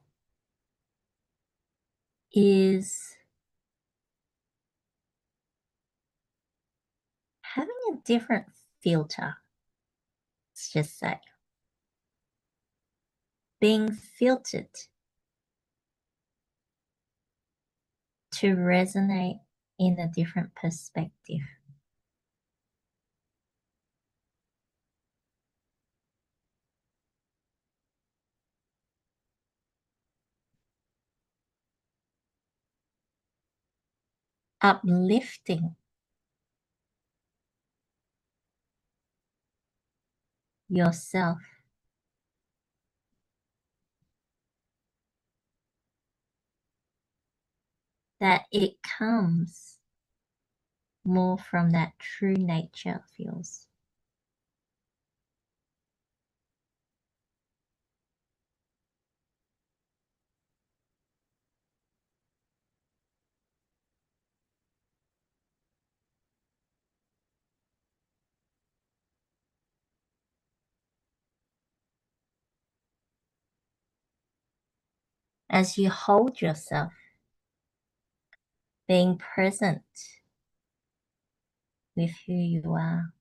is having a different filter, let's just say. Being filtered to resonate in a different perspective. Uplifting yourself. That it comes more from that true nature of yours. As you hold yourself, being present with who you are.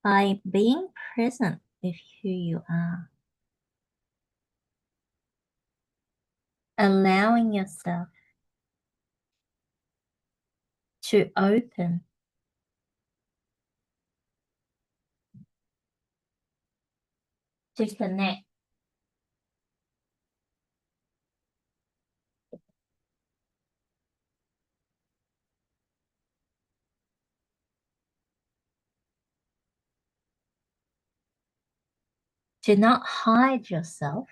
By being present with who you are. Allowing yourself to open to connect Do not hide yourself.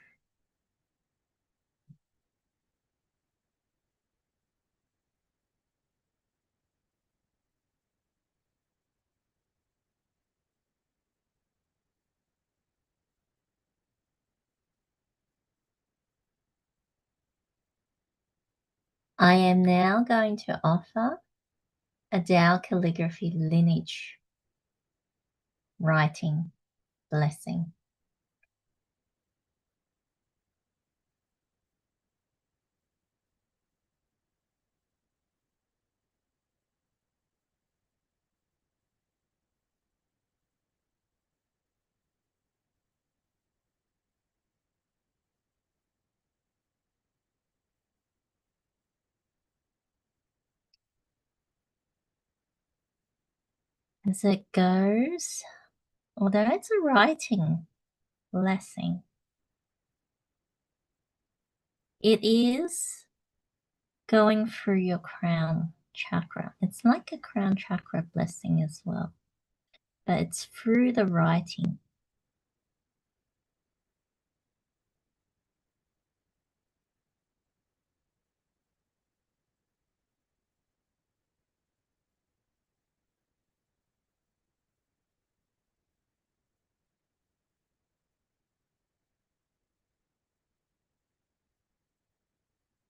I am now going to offer a Tao Calligraphy lineage writing blessing. As it goes, although it's a writing blessing, it is going through your crown chakra. It's like a crown chakra blessing as well, but it's through the writing.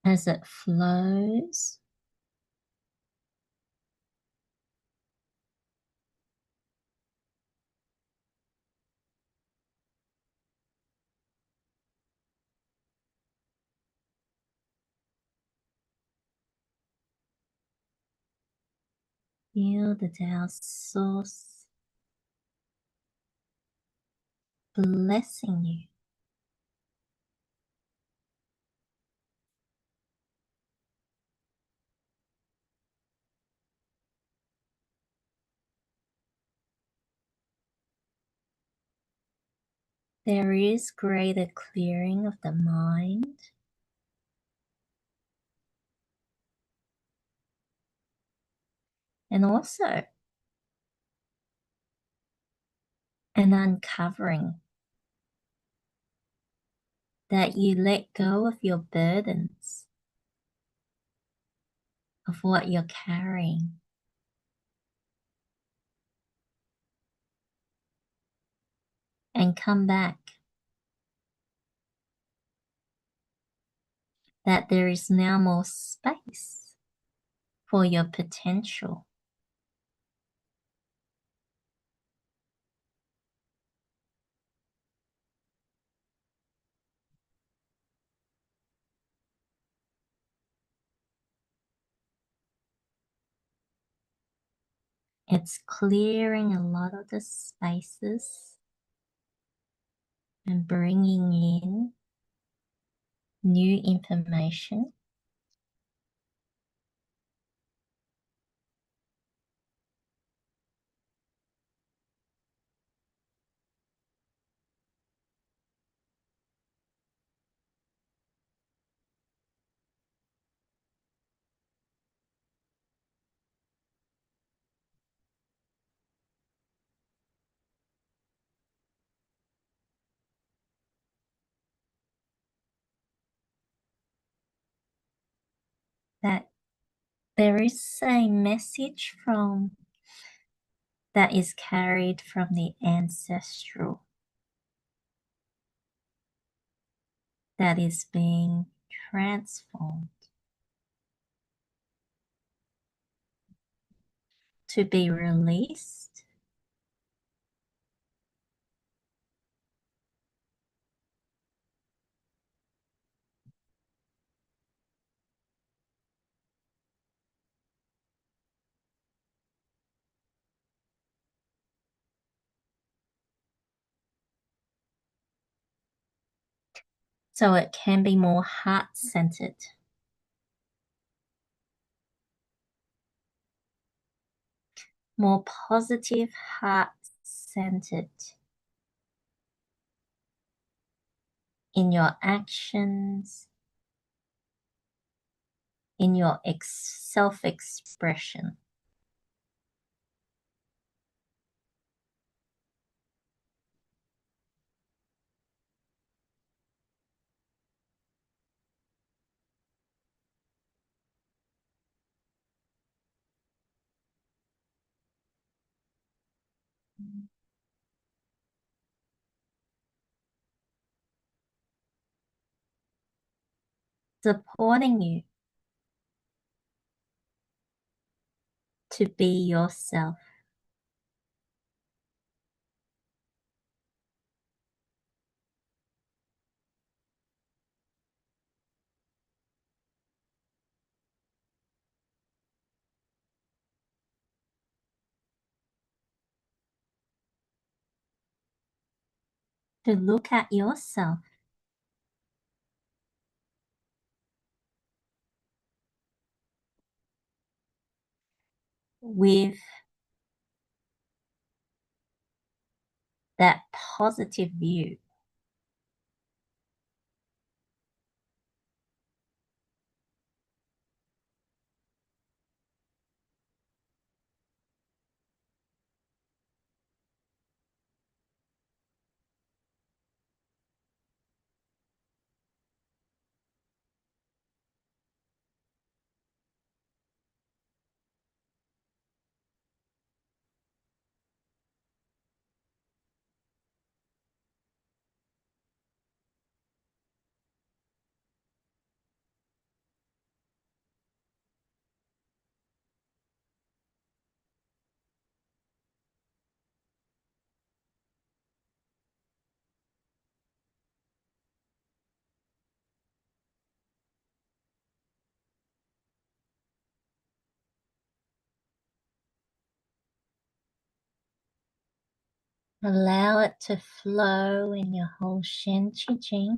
As it flows, feel the Tao source blessing you. There is greater clearing of the mind, and also an uncovering that you let go of your burdens, of what you're carrying. And come back. That there is now more space for your potential. It's clearing a lot of the spaces and bringing in new information. That there is a message that is carried from the ancestral that is being transformed to be released so it can be more heart-centered. More positive, heart-centered in your actions, in your self-expression. Supporting you to be yourself. To look at yourself with that positive view. Allow it to flow in your whole Shen Qi Jing.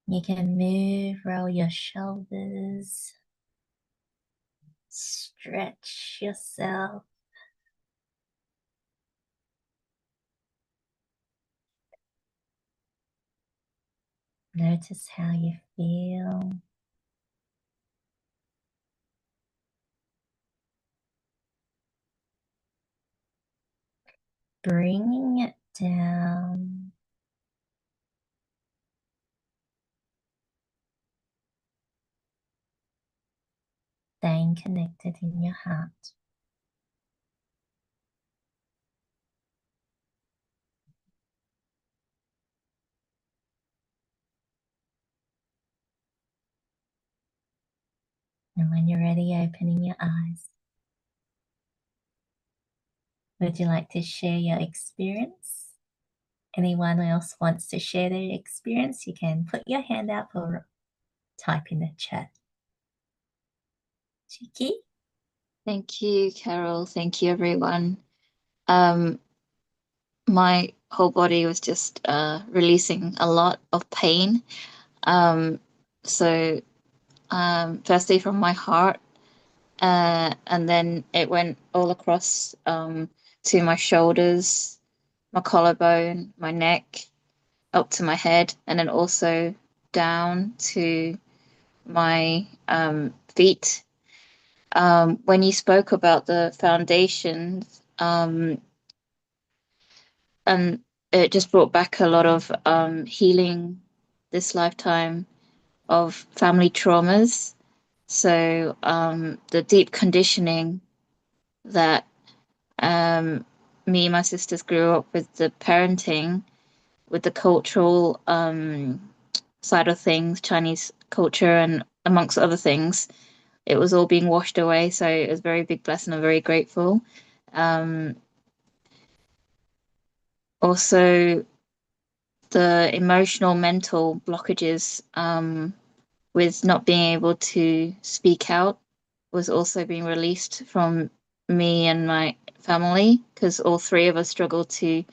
You can roll your shoulders, stretch yourself. Notice how you feel. Bringing it down. Staying connected in your heart. And when you're ready, opening your eyes. Would you like to share your experience? Anyone else wants to share their experience, you can put your hand up or type in the chat. Chiki? Thank you, Carol. Thank you, everyone. My whole body was just releasing a lot of pain. So firstly from my heart, and then it went all across to my shoulders, my collarbone, my neck, up to my head, and then also down to my feet. When you spoke about the foundations, and it just brought back a lot of healing this lifetime of family traumas. So the deep conditioning that me and my sisters grew up with, the parenting, with the cultural side of things, Chinese culture, and amongst other things, it was all being washed away. So it was a very big blessing. I'm very grateful. Also, the emotional, mental blockages with not being able to speak out was also being released from me and my family, because all three of us struggled to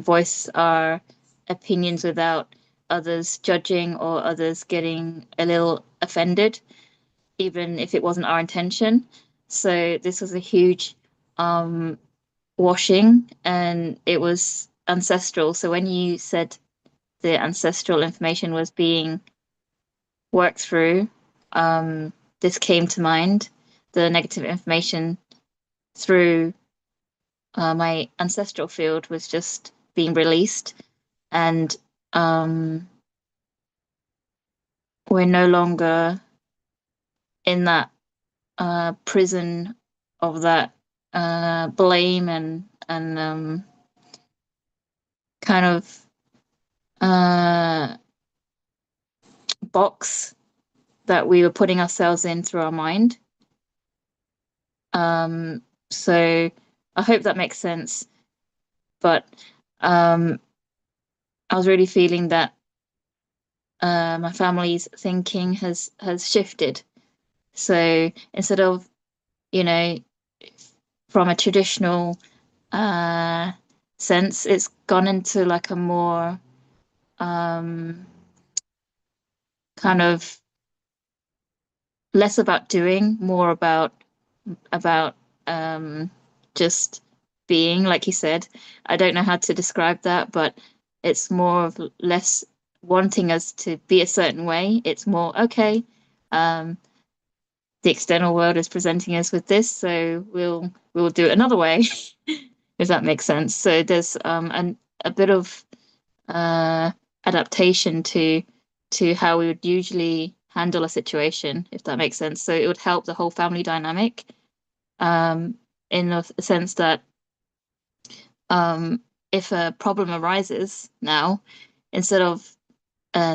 voice our opinions without others judging or others getting a little offended, even if it wasn't our intention. So this was a huge washing, and it was ancestral. So when you said the ancestral information was being worked through, this came to mind. The negative information through my ancestral field was just being released, and we're no longer in that prison of that blame and kind of box that we were putting ourselves in through our mind. So I hope that makes sense. But I was really feeling that my family's thinking has shifted. So instead of, you know, from a traditional sense, it's gone into like a more kind of less about doing, more about just being, like you said. I don't know how to describe that, but it's more of less wanting us to be a certain way. It's more, okay, the external world is presenting us with this, so we'll do it another way, if that makes sense. So there's a bit of adaptation to how we would usually handle a situation, if that makes sense. So it would help the whole family dynamic, in a sense that if a problem arises now, instead of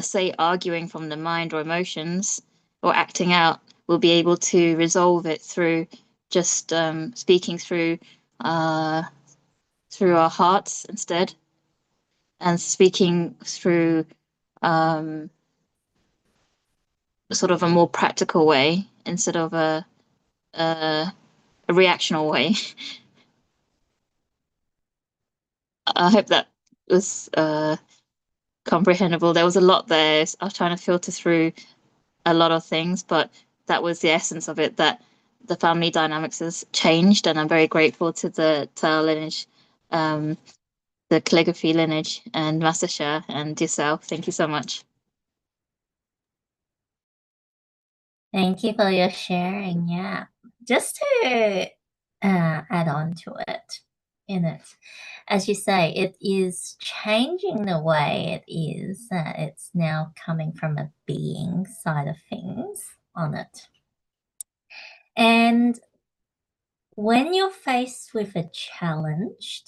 say arguing from the mind or emotions or acting out, we'll be able to resolve it through just speaking through our hearts instead, and speaking through sort of a more practical way instead of a reactional way. I hope that was comprehensible. There was a lot there. I was trying to filter through a lot of things, but that was the essence of it, that the family dynamics has changed, and I'm very grateful to the Tao lineage, the calligraphy lineage, and Master Sha and yourself. Thank you so much. Thank you for your sharing. Yeah, just to add on to it, as you say, it is changing the way it is. It's now coming from a being side of things on it. And when you're faced with a challenge,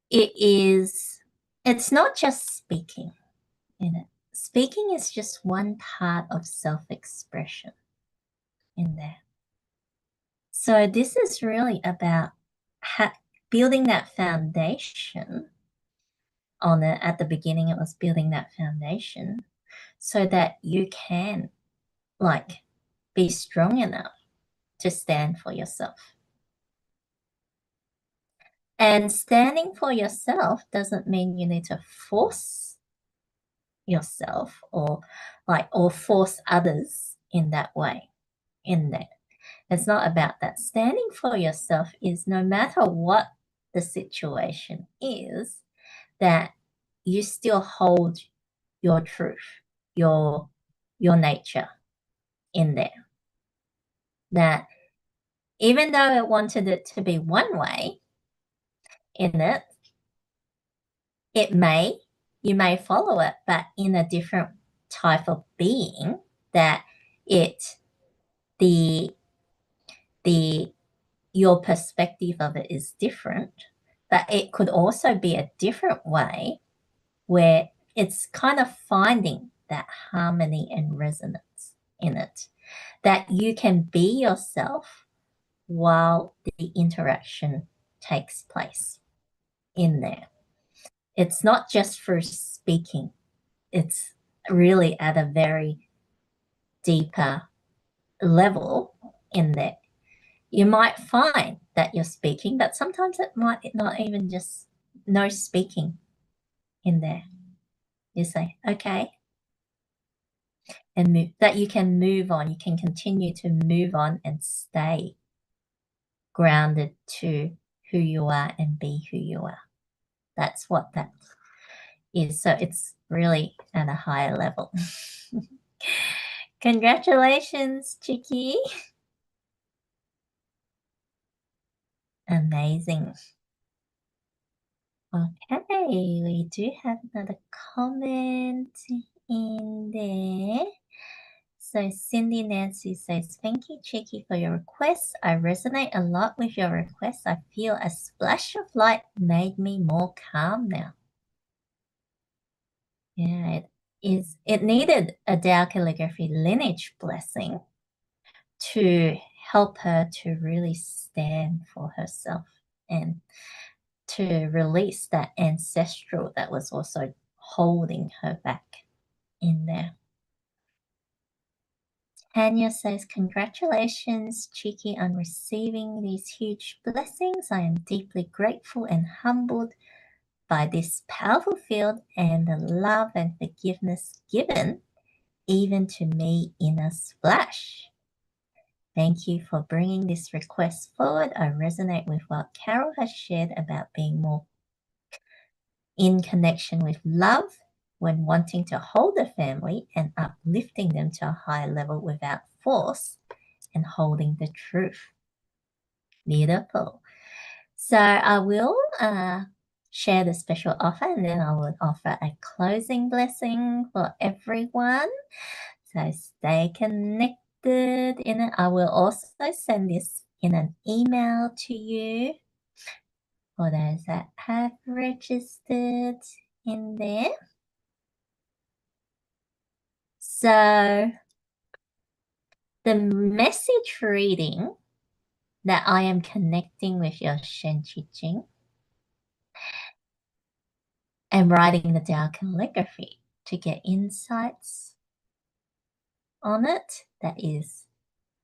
it's not just speaking. Speaking is just one part of self-expression in there. So this is really about building that foundation on it. At the beginning, it was building that foundation so that you can be strong enough to stand for yourself. And standing for yourself doesn't mean you need to force yourself or force others in that way, in there. It's not about that. Standing for yourself is, no matter what the situation is, that you still hold your truth, your nature in there. That even though it wanted it to be one way in it, you may follow it, but in a different type of being, that your perspective of it is different, but it could also be a different way where it's kind of finding that harmony and resonance in it, that you can be yourself while the interaction takes place in there. It's not just through speaking. It's really at a very deeper level in there. You might find that you're speaking, but sometimes it might not even just no speaking in there. You say, okay, and move, that you can move on. You can continue to move on and stay grounded to who you are and be who you are. That's what that is. So it's really at a higher level. Congratulations, Chicky. Amazing. Okay, we do have another comment in there. So Cindy Nancy says, thank you, Cheeky, for your request. I resonate a lot with your request. I feel a splash of light made me more calm now. Yeah, it needed a Tao Calligraphy lineage blessing to help her to really stand for herself and to release that ancestral that was also holding her back in there. Tanya says, congratulations, Cheeky, on receiving these huge blessings. I am deeply grateful and humbled by this powerful field and the love and forgiveness given even to me in a splash. Thank you for bringing this request forward. I resonate with what Carol has shared about being more in connection with love when wanting to hold a family and uplifting them to a higher level without force and holding the truth. Beautiful. So I will share the special offer and then I will offer a closing blessing for everyone. So stay connected. I will also send this in an email to you for those that have registered in there. So the message reading that I am connecting with your Shen Qi Jing and writing the Tao calligraphy to get insights on it, that is,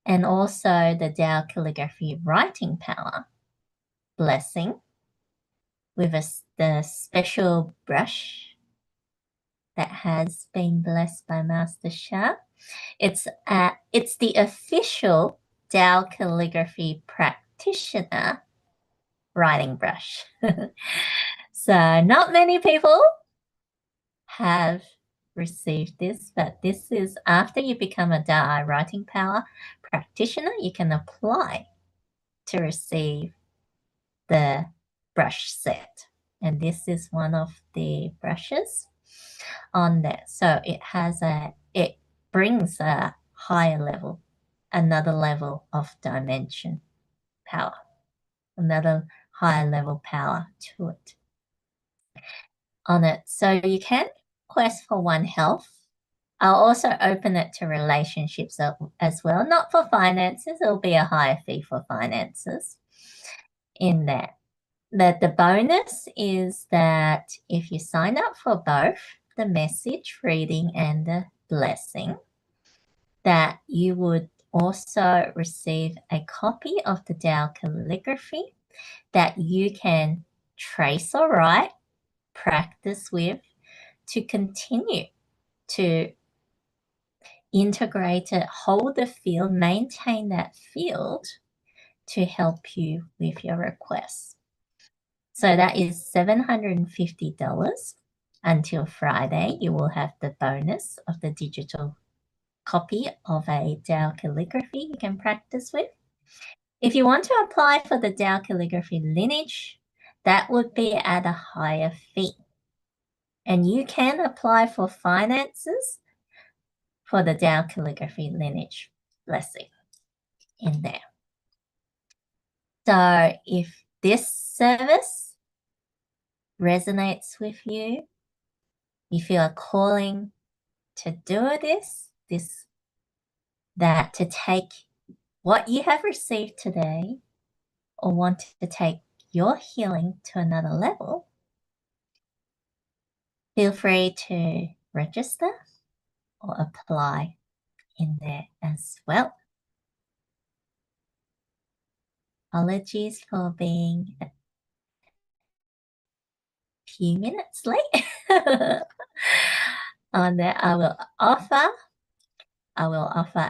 and also the Tao calligraphy writing power blessing with the special brush that has been blessed by Master Sha. It's the official Tao calligraphy practitioner writing brush. So not many people have received this, but this is after you become a Tao writing power practitioner, you can apply to receive the brush set. And this is one of the brushes on there. So it brings a higher level, another level of dimension power, another higher level power to it on it. So you can request for one health. I'll also open it to relationships as well, not for finances. It'll be a higher fee for finances in that. The bonus is that if you sign up for both the message reading and the blessing, that you would also receive a copy of the Tao calligraphy that you can trace or write, practice with to continue to integrate it, hold the field, maintain that field to help you with your requests. So that is $750 until Friday. You will have the bonus of the digital copy of a Tao calligraphy you can practice with. If you want to apply for the Tao calligraphy lineage, that would be at a higher fee. And you can apply for finances for the Tao calligraphy lineage blessing in there. So if this service resonates with you, you feel a calling to do that to take what you have received today or want to take your healing to another level, feel free to register or apply in there as well. Apologies for being a few minutes late. On that, I will offer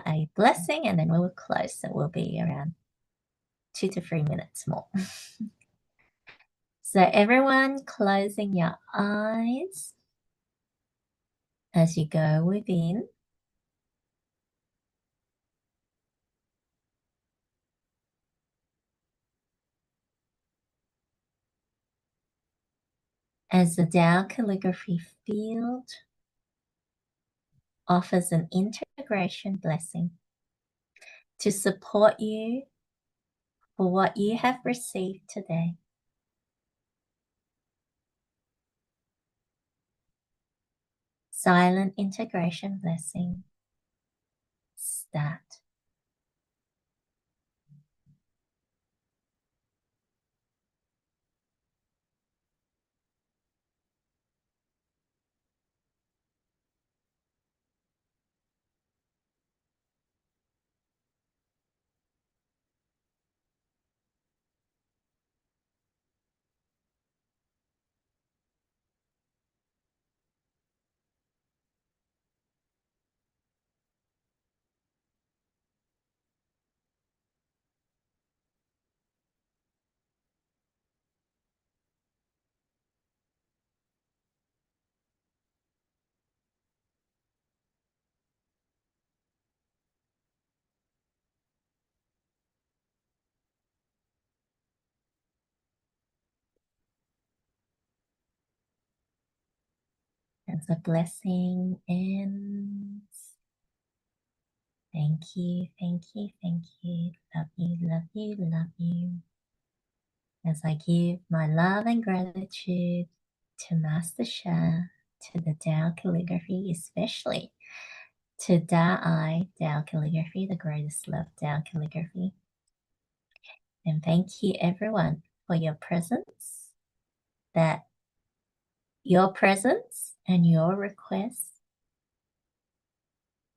a blessing and then we will close. So we'll be around 2 to 3 minutes more. So everyone closing your eyes as you go within. as the Tao Calligraphy field offers an integration blessing to support you for what you have received today. Silent integration blessing. Start. As the blessing ends. Thank you, thank you, thank you. Love you, love you, love you. As I give my love and gratitude to Master Sha, to the Tao Calligraphy, especially to Tao Calligraphy, the greatest love Tao Calligraphy. And thank you everyone for your presence, that your presence and your requests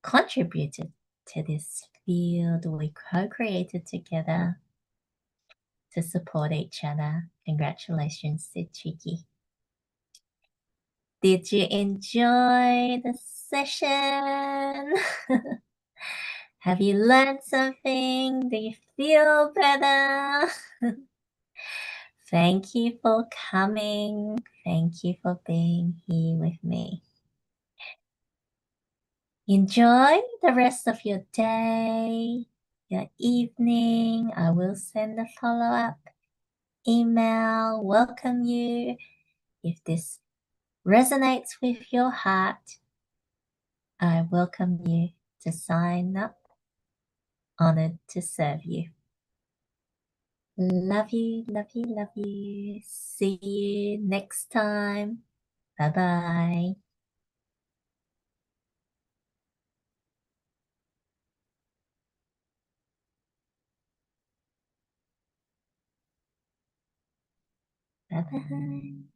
contributed to this field we co-created together to support each other. Congratulations to Chiki. Did you enjoy the session? Have you learned something? Do you feel better? Thank you for coming. Thank you for being here with me. Enjoy the rest of your day, your evening. I will send a follow-up email, welcome you. If this resonates with your heart, I welcome you to sign up. Honored to serve you. Love you, love you, love you. See you next time. Bye-bye. Bye-bye.